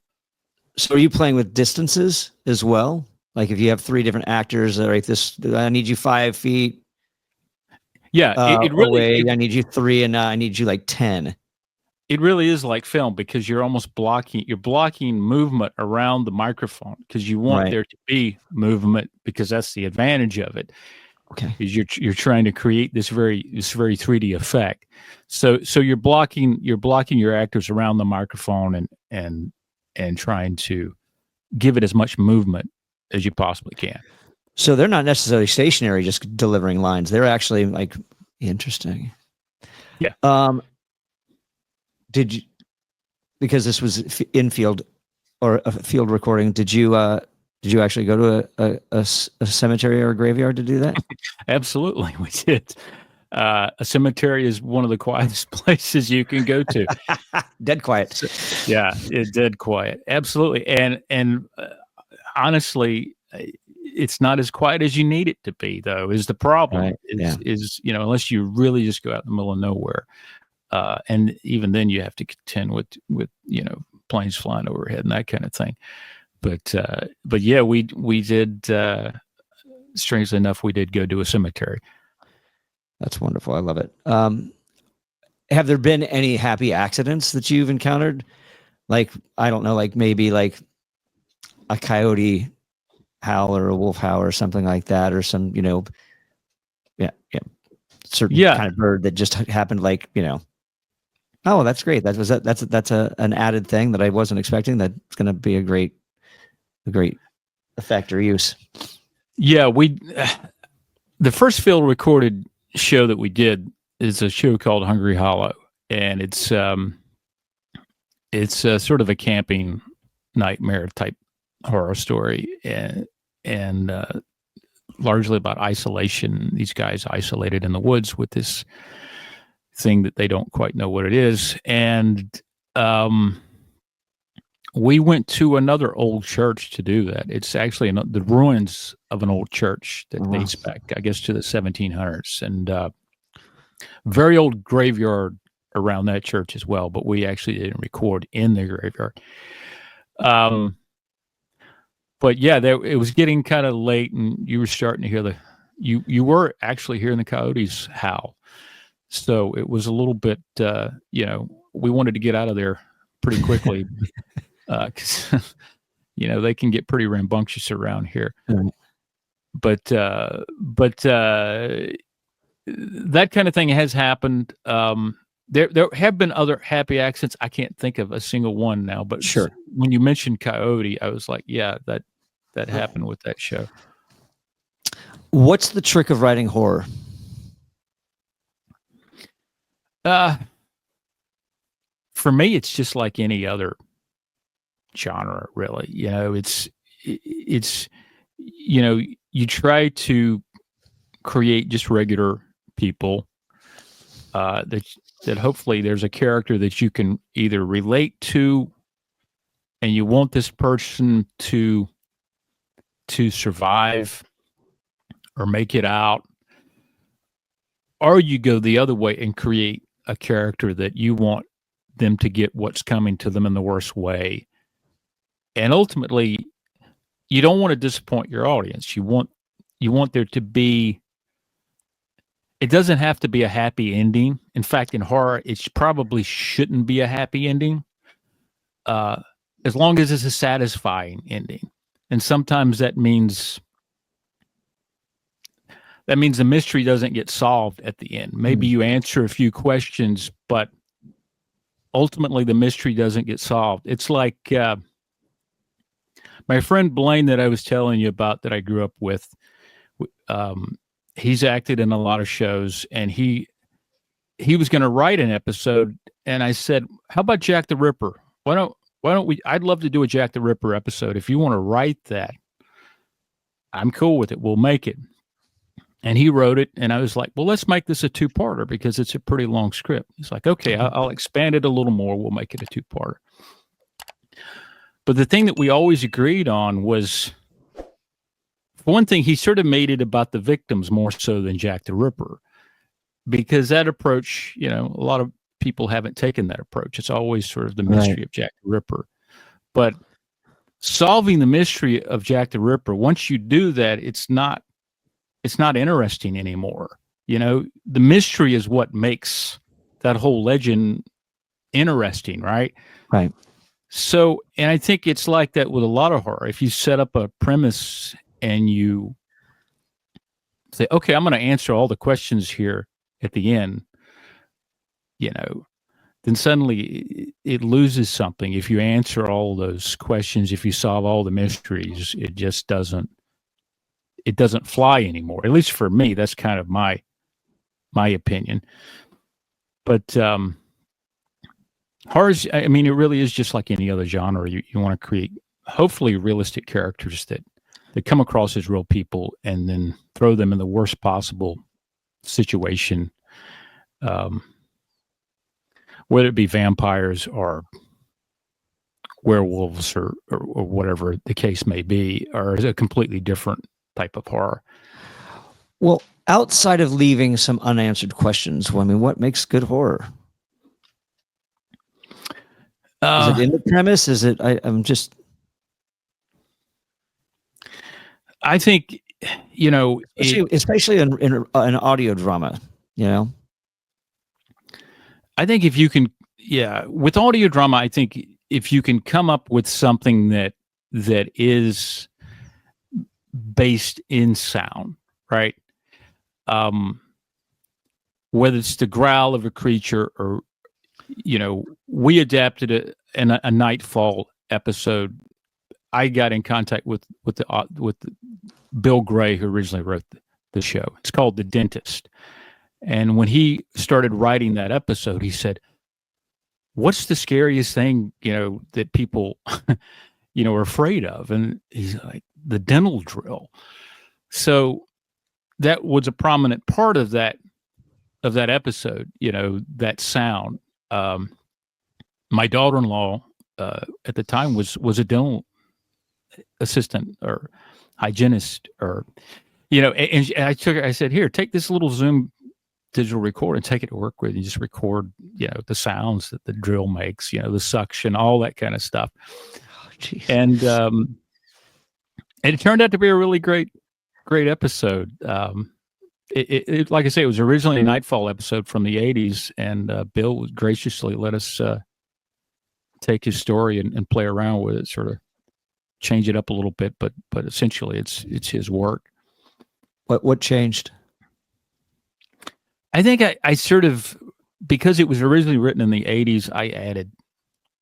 So are you playing with distances as well? Like if you have three different actors, like this, I need you 5 feet. Yeah, it really. Away. I need you 3, and I need you like 10. It really is like film because you're almost blocking movement around the microphone because you want there to be movement, because that's the advantage of it. Okay. Is you're trying to create this very 3D effect. So you're blocking your actors around the microphone and trying to give it as much movement as you possibly can. So they're not necessarily stationary, just delivering lines. They're actually like interesting. Yeah. Did you, because this was infield or a field recording, did you actually go to a cemetery or a graveyard to do that? Absolutely, we did. A cemetery is one of the quietest places you can go to. Dead quiet. Yeah, it's dead quiet. Absolutely. And honestly, it's not as quiet as you need it to be, though, is the problem. Right. Is unless you really just go out in the middle of nowhere. And even then you have to contend with planes flying overhead and that kind of thing. But yeah, we did, strangely enough, we did go to a cemetery. That's wonderful. I love it. Have there been any happy accidents that you've encountered? Like, I don't know, like maybe like a coyote howl or a wolf howl or something like that, or some, certain kind of bird that just happened, like, oh, that's great. That's an added thing that I wasn't expecting. That's going to be a great effect or use. Yeah, the first field recorded show that we did is a show called Hungry Hollow, and it's sort of a camping nightmare type horror story, and largely about isolation. These guys isolated in the woods with this thing that they don't quite know what it is. And we went to another old church to do that. It's actually the ruins of an old church that dates back, I guess, to the 1700s, and very old graveyard around that church as well. But we actually didn't record in the graveyard. But yeah, it was getting kind of late, and you were starting to hear you were actually hearing the coyotes howl. So it was a little bit, we wanted to get out of there pretty quickly because, they can get pretty rambunctious around here. Mm-hmm. But that kind of thing has happened. There have been other happy accidents. I can't think of a single one now, but sure. When you mentioned coyote, I was like, yeah, that happened with that show. What's the trick of writing horror? For me, it's just like any other genre, really. It's you try to create just regular people that hopefully there's a character that you can either relate to, and you want this person to survive or make it out, or you go the other way and create a character that you want them to get what's coming to them in the worst way. And ultimately, you don't want to disappoint your audience. You want there to be. It doesn't have to be a happy ending. In fact, in horror, it probably shouldn't be a happy ending, as long as it's a satisfying ending. And sometimes that means the mystery doesn't get solved at the end. Maybe you answer a few questions, but ultimately the mystery doesn't get solved. It's like my friend Blaine that I was telling you about that I grew up with. He's acted in a lot of shows, and he was going to write an episode, and I said, "How about Jack the Ripper? Why don't we? I'd love to do a Jack the Ripper episode. If you want to write that, I'm cool with it. We'll make it." And he wrote it, and I was like, "Well, let's make this a two-parter because it's a pretty long script." He's like, "Okay, I'll expand it a little more. We'll make it a two-parter." But the thing that we always agreed on was, for one thing, he sort of made it about the victims more so than Jack the Ripper, because that approach, a lot of people haven't taken that approach. It's always sort of the mystery of Jack the Ripper. But solving the mystery of Jack the Ripper, once you do that, it's not interesting anymore. The mystery is what makes that whole legend interesting, right? Right. So, and I think it's like that with a lot of horror. If you set up a premise and you say, okay, I'm going to answer all the questions here at the end, then suddenly it loses something. If you answer all those questions, if you solve all the mysteries, it just doesn't fly anymore. At least for me, that's kind of my opinion. But horror, I mean, it really is just like any other genre. You want to create, hopefully, realistic characters that come across as real people, and then throw them in the worst possible situation, whether it be vampires or werewolves or whatever the case may be, or a completely different type of horror. Well, outside of leaving some unanswered questions, what makes good horror? Is it in the premise? Is it? I think, especially in an audio drama, I think if you can, with audio drama, I think if you can come up with something that is based in sound, right? Whether it's the growl of a creature or, we adapted a Nightfall episode. I got in contact with Bill Gray, who originally wrote the show. It's called The Dentist. And when he started writing that episode, he said, "What's the scariest thing, that people, are afraid of?" And he's like, "The dental drill." So that was a prominent part of that episode, that sound. My daughter-in-law at the time was a dental assistant or hygienist, or and I said, "Here, take this little Zoom digital recorder and take it to work with, and just record the sounds that the drill makes, the suction, all that kind of stuff." Oh, and it turned out to be a really great episode. It like I say, it was originally a Nightfall episode from the 80s, and Bill graciously let us take his story and play around with it, sort of change it up a little bit, but essentially it's his work. What changed? I think I sort of, because it was originally written in the 80s, I added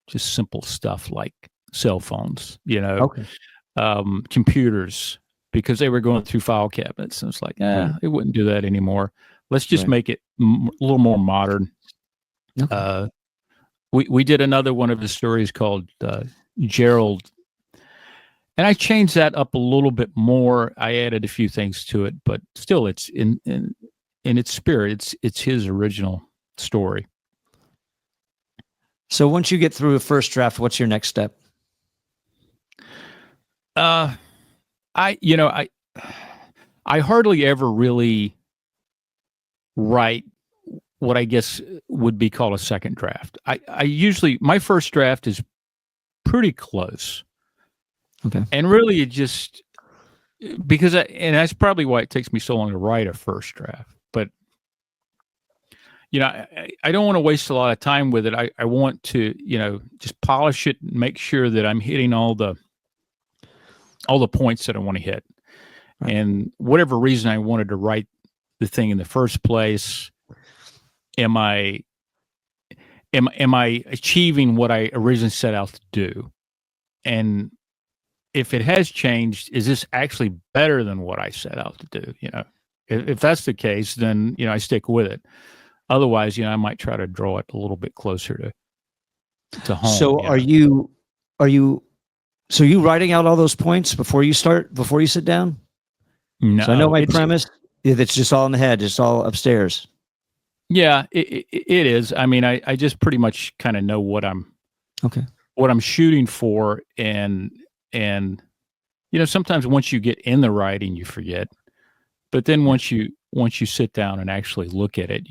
just simple stuff like cell phones, computers, because they were going through file cabinets, and it's like, it wouldn't do that anymore. Let's just make it a little more modern. Okay. We did another one of his stories called Gerald, and I changed that up a little bit more. I added a few things to it, but still, it's in its spirit. It's his original story. So once you get through a first draft, what's your next step? I hardly ever really write what I guess would be called a second draft. I usually, my first draft is pretty close. Okay. And really it just, because and that's probably why it takes me so long to write a first draft. But I don't want to waste a lot of time with it. I want to just polish it and make sure that I'm hitting all the points that I want to hit. Right. And whatever reason I wanted to write the thing in the first place, am I achieving what I originally set out to do? And if it has changed, is this actually better than what I set out to do? If that's the case, then I stick with it. Otherwise, I might try to draw it a little bit closer to home. So are you writing out all those points before you sit down? No. So I know my premise. It's just all in the head. It's all upstairs. Yeah, it is. I mean, I just pretty much kind of know what I'm shooting for, and sometimes once you get in the writing, you forget. But then once you sit down and actually look at it,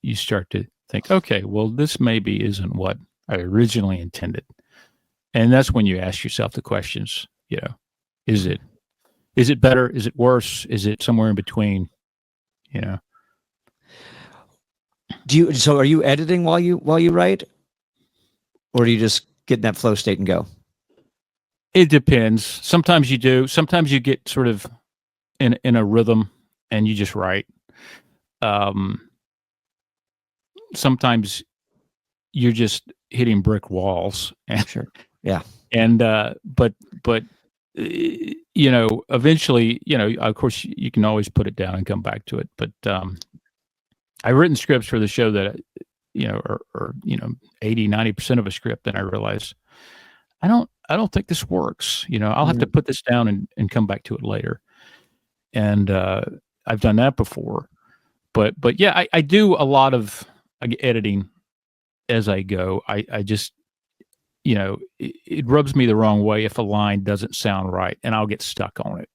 you start to think, okay, well, this maybe isn't what I originally intended, and that's when you ask yourself the questions. Is it better? Is it worse? Is it somewhere in between? So are you editing while you write, or do you just get in that flow state and go? It depends. Sometimes you do. Sometimes you get sort of in a rhythm and you just write. Sometimes you're just hitting brick walls. Sure. Yeah. And but eventually, of course, you can always put it down and come back to it. But I've written scripts for the show that, or 80, 90% of a script. And I realized I don't think this works. I'll have to put this down and come back to it later. And I've done that before. But yeah, I do a lot of editing as I go. I just, it rubs me the wrong way if a line doesn't sound right, and I'll get stuck on it,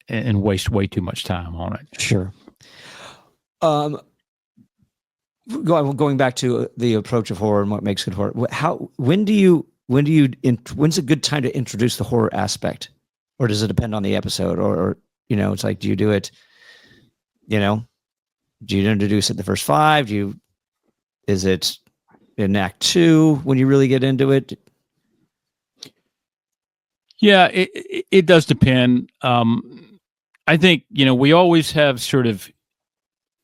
and waste way too much time on it. Sure. Going back to the approach of horror and what makes good horror. When's a good time to introduce the horror aspect, or does it depend on the episode, or it's like, do you do it, do you introduce it the first 5? Is it in Act 2 when you really get into it? Yeah, it does depend. I think, we always have sort of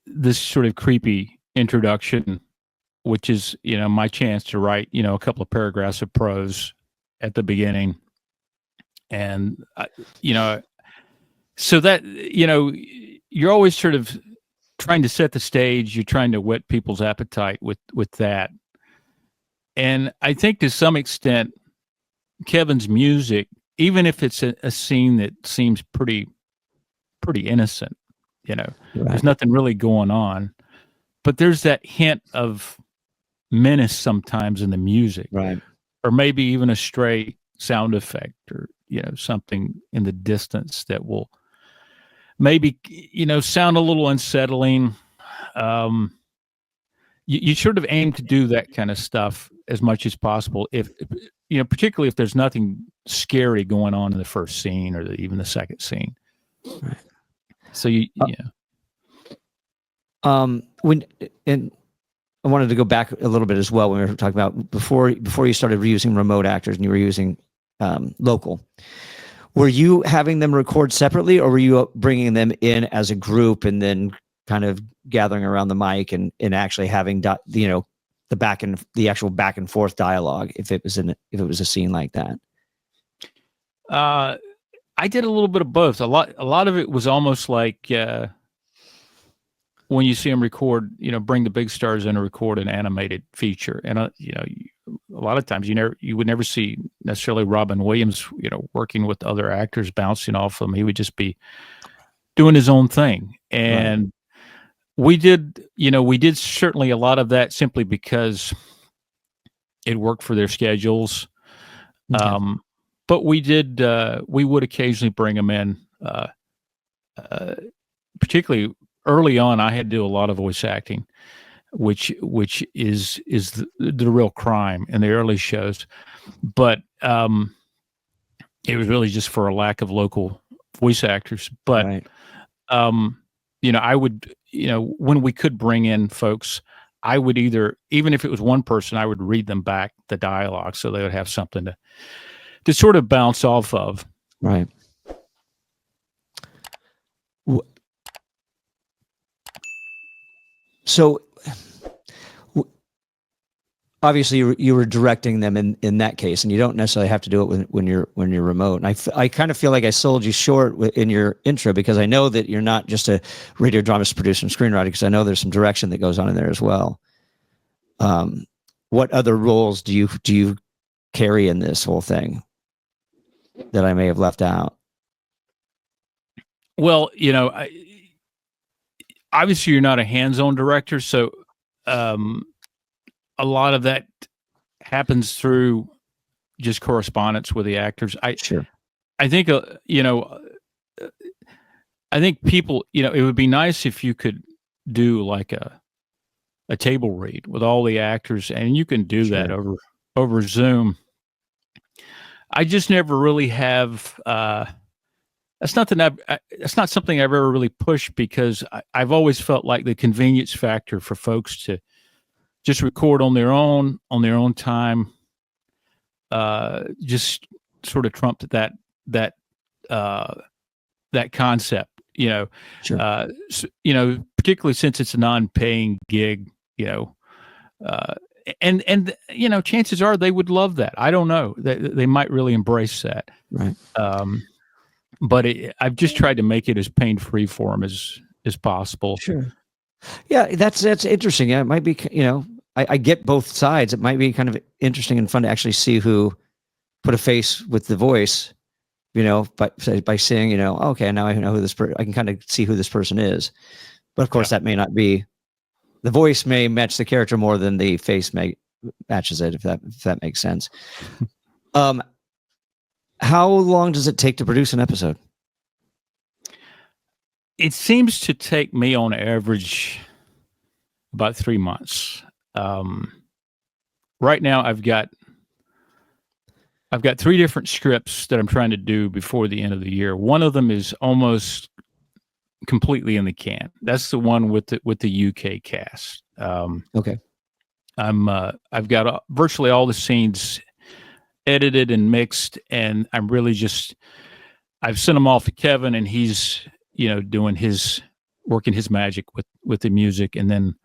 this sort of creepy introduction, which is, my chance to write, a couple of paragraphs of prose at the beginning. And, so that, you're always sort of trying to set the stage. You're trying to whet people's appetite with that. And I think to some extent, Kevin's music, even if it's a scene that seems pretty innocent, right. There's nothing really going on, but there's that hint of menace sometimes in the music, right? Or maybe even a stray sound effect, or something in the distance that will maybe sound a little unsettling. You sort of aim to do that kind of stuff as much as possible, if particularly if there's nothing scary going on in the first scene or even the second scene. Right. So when I wanted to go back a little bit as well when we were talking about before you started using remote actors and you were using local. Were you having them record separately, or were you bringing them in as a group and then kind of gathering around the mic and actually having the actual back and forth dialogue if it was a scene like that? I did a little bit of both. A lot of it was almost like when you see them record, bring the big stars in to record an animated feature, and a lot of times you would never see necessarily Robin Williams, working with other actors, bouncing off them. He would just be doing his own thing, and right. We did certainly a lot of that simply because it worked for their schedules. Okay. But we would occasionally bring them in, particularly early on. I had to do a lot of voice acting, which is the real crime in the early shows. But it was really just for a lack of local voice actors. But, Right. I would, when we could bring in folks, I would either, even if it was one person, I would read them back the dialogue so they would have something to sort of bounce off of. Right. So obviously you were directing them in that case, and you don't necessarily have to do it when you're remote. And I kind of feel like I sold you short in your intro, because I know that you're not just a radio dramatist, producer, and screenwriter, because I know there's some direction that goes on in there as well. What other roles do you carry in this whole thing that I may have left out? Well, obviously you're not a hands-on director, so a lot of that happens through just correspondence with the actors. Sure. I think, I think people, it would be nice if you could do like a table read with all the actors, and you can do that over Zoom. I just never really have, that's not something I've ever really pushed, because I've always felt like the convenience factor for folks to just record on their own time, just sort of trumped that concept, Sure. Particularly since it's a non-paying gig, and chances are they would love that. I don't know, they might really embrace that. Right. But I've just tried to make it as pain-free for them as possible. Sure. Yeah, that's interesting. Yeah, it might be, I get both sides. It might be kind of interesting and fun to actually see who put a face with the voice, by saying, okay, now I know who this person, I can kind of see who this person is. But of course, that may not be, the voice may match the character more than the face matches it, if that makes sense. How long does it take to produce an episode? It seems to take me on average about 3 months. Right now I've got 3 different scripts that I'm trying to do before the end of the year. One of them is almost completely in the can. That's the one with the UK cast. Okay. I've got virtually all the scenes edited and mixed, and I'm really I've sent them off to Kevin, and he's doing working his magic with the music, and then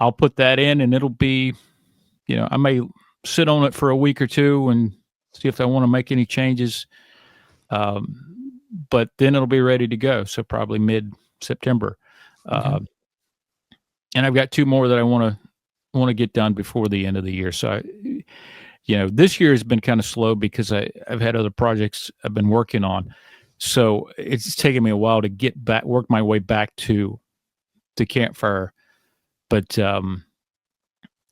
I'll put that in, and it'll be, I may sit on it for a week or two and see if I want to make any changes. But then it'll be ready to go. So probably mid-September. Okay. And I've got 2 more that I want to get done before the end of the year. So this year has been kind of slow because I've had other projects I've been working on. So it's taken me a while to work my way back to Campfire. But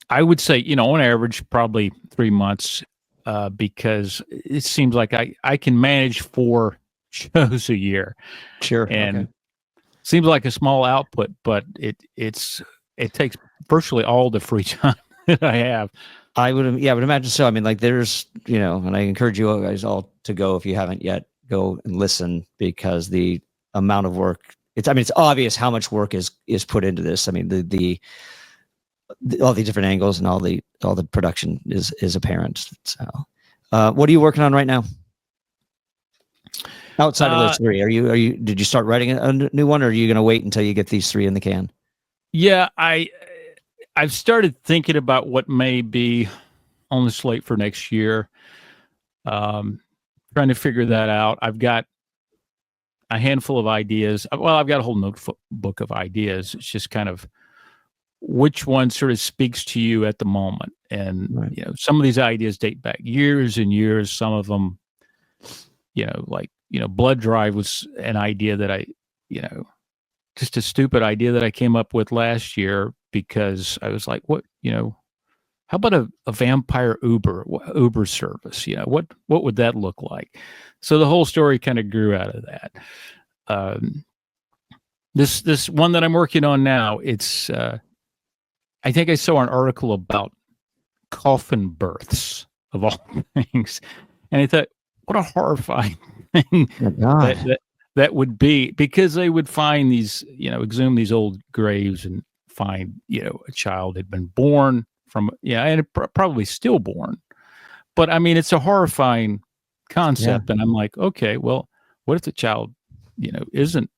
I would say, on average, probably 3 months, because it seems like I can manage 4 shows a year. Sure. And seems like a small output, but it takes virtually all the free time that I have. I would imagine so. I mean, like there's, and I encourage you guys all to go, if you haven't yet, go and listen, because the amount of work, it's obvious how much work is put into this. I mean, the all the different angles and all the production is apparent. So, what are you working on right now? Outside of those 3, did you start writing a new one, or are you going to wait until you get these 3 in the can? Yeah, I've started thinking about what may be on the slate for next year. Trying to figure that out. I've got a handful of ideas. Well, I've got a whole notebook of ideas. It's just kind of which one sort of speaks to you at the moment. And, right. Some of these ideas date back years and years. Some of them, Blood Drive was an idea that just a stupid idea that I came up with last year, because I was like, what, how about a vampire Uber service? What would that look like? So the whole story kind of grew out of that. This one that I'm working on now, it's, I think I saw an article about coffin births of all things. And I thought, what a horrifying thing Oh, God. that would be, because they would find these, exhume these old graves and find, a child had been born from, and probably stillborn. But I mean, it's a horrifying concept. And I'm like, okay, well, what if the child, isn't,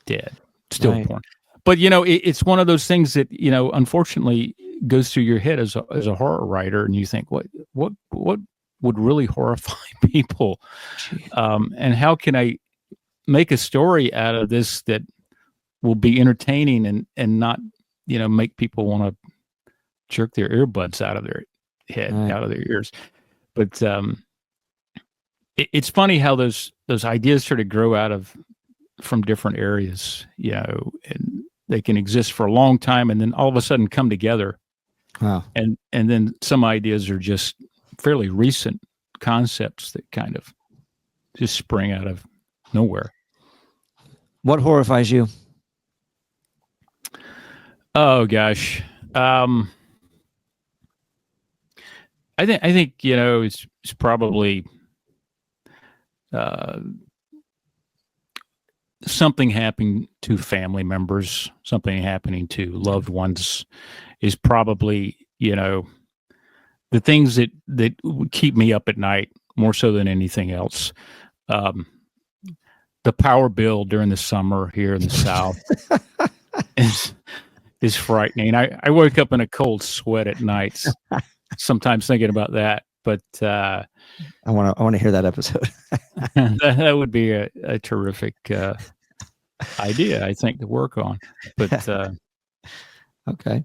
dead, stillborn? Right. But, it's one of those things that, unfortunately goes through your head as a horror writer. And you think, what would really horrify people? And how can I make a story out of this that will be entertaining and not, make people want to jerk their earbuds out of their head, out of their ears. But it's funny how those ideas sort of grow from different areas, and they can exist for a long time and then all of a sudden come together. Wow. And then some ideas are just fairly recent concepts that kind of just spring out of nowhere. What horrifies you? Oh gosh. I think it's probably something happening to family members, something happening to loved ones is probably, the things that would keep me up at night more so than anything else. The power bill during the summer here in the South is frightening. I wake up in a cold sweat at nights, sometimes thinking about that. But I want to hear that episode. that would be a terrific idea, I think, to work on. But okay,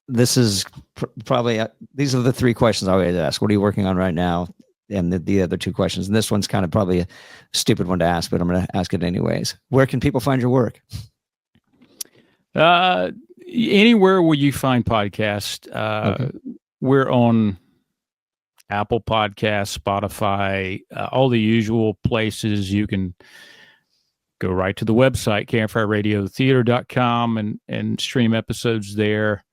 this is probably these are the three questions I always ask. What are you working on right now? And the other two questions. And this one's kind of probably a stupid one to ask, but I'm going to ask it anyways. Where can people find your work? Anywhere where you find podcasts. Okay. We're on Apple Podcasts, Spotify, all the usual places. You can go right to the website, campfireradiotheater.com, and stream episodes there.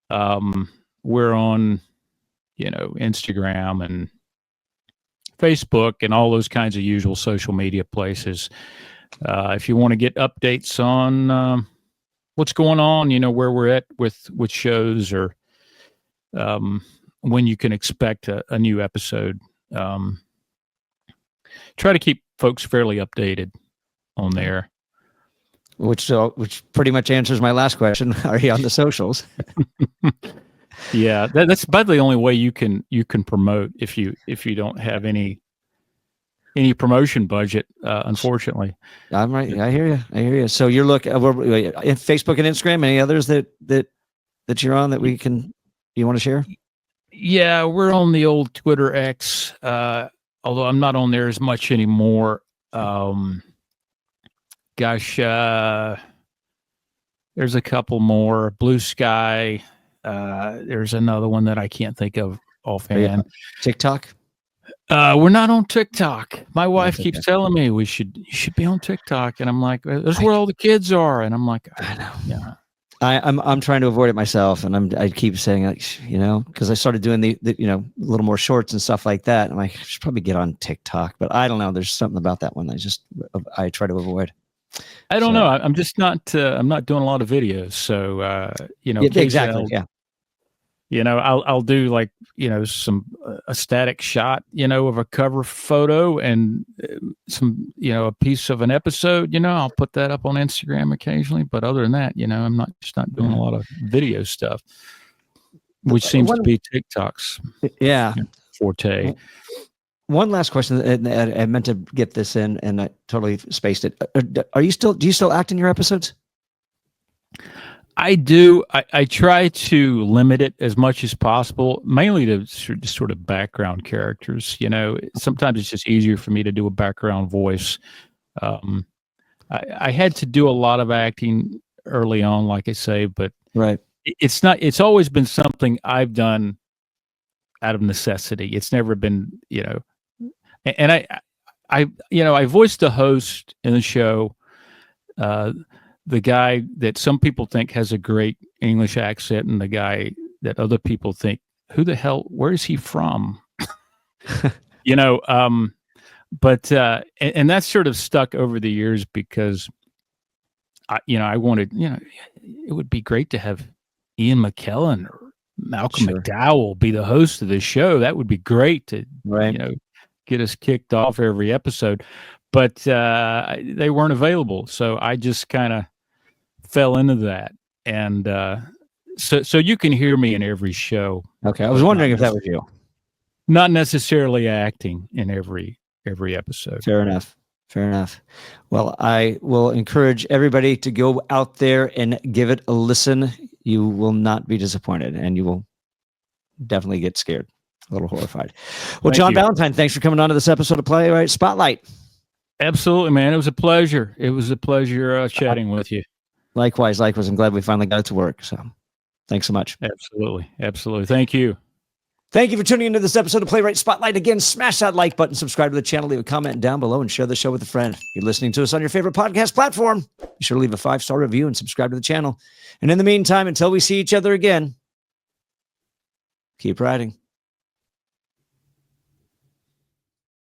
We're on, Instagram and Facebook and all those kinds of usual social media places. If you want to get updates on what's going on, where we're at with shows, or when you can expect a new episode, try to keep folks fairly updated on there. Which pretty much answers my last question. Are you on the socials? Yeah, that's about the only way you can promote if you don't have any promotion budget, unfortunately. I'm right. I hear you. So you're looking at Facebook and Instagram. Any others that you're on that you want to share? Yeah, we're on the old Twitter X, although I'm not on there as much anymore. There's a couple more. Blue Sky. There's another one that I can't think of offhand. TikTok? We're not on TikTok. My wife keeps telling me you should be on TikTok, and I'm like, that's where all the kids are, and I'm like, I know. Yeah. I'm trying to avoid it myself, and I keep saying, because I started doing the a little more shorts and stuff like that. I'm like, I should probably get on TikTok, but I don't know. There's something about that one I try to avoid. I don't know. I'm just not. I'm not doing a lot of videos, so exactly. I'll do like a static shot, of a cover photo and some a piece of an episode. I'll put that up on Instagram occasionally, but other than that, I'm not doing a lot of video stuff, which seems to be TikTok's forte. One last question, and I meant to get this in, and I totally spaced it. Do you still act in your episodes? I do. I try to limit it as much as possible, mainly to sort of background characters. Sometimes it's just easier for me to do a background voice. I had to do a lot of acting early on, like I say, but right. It's not. It's always been something I've done out of necessity. It's never been, and I voiced the host in the show. The guy that some people think has a great English accent, and the guy that other people think, who the hell, where is he from? you know, but and that's sort of stuck over the years because I wanted, it would be great to have Ian McKellen or Malcolm Sure. McDowell be the host of the show. That would be great to, get us kicked off every episode. But they weren't available. So I just kind of fell into that. And so you can hear me in every show. Okay. I was wondering if that was you. Not necessarily acting in every episode. Fair enough. Well, I will encourage everybody to go out there and give it a listen. You will not be disappointed, and you will definitely get scared, a little horrified. Well, John Ballentine, thanks for coming on to this episode of Playwright Spotlight. Absolutely, man. It was a pleasure. Chatting with you. Likewise. I'm glad we finally got it to work. So thanks so much. Absolutely. Thank you. Thank you for tuning into this episode of Playwright Spotlight. Again, smash that like button, subscribe to the channel, leave a comment down below, and share the show with a friend. If you're listening to us on your favorite podcast platform, be sure to leave a 5-star review and subscribe to the channel. And in the meantime, until we see each other again, keep writing.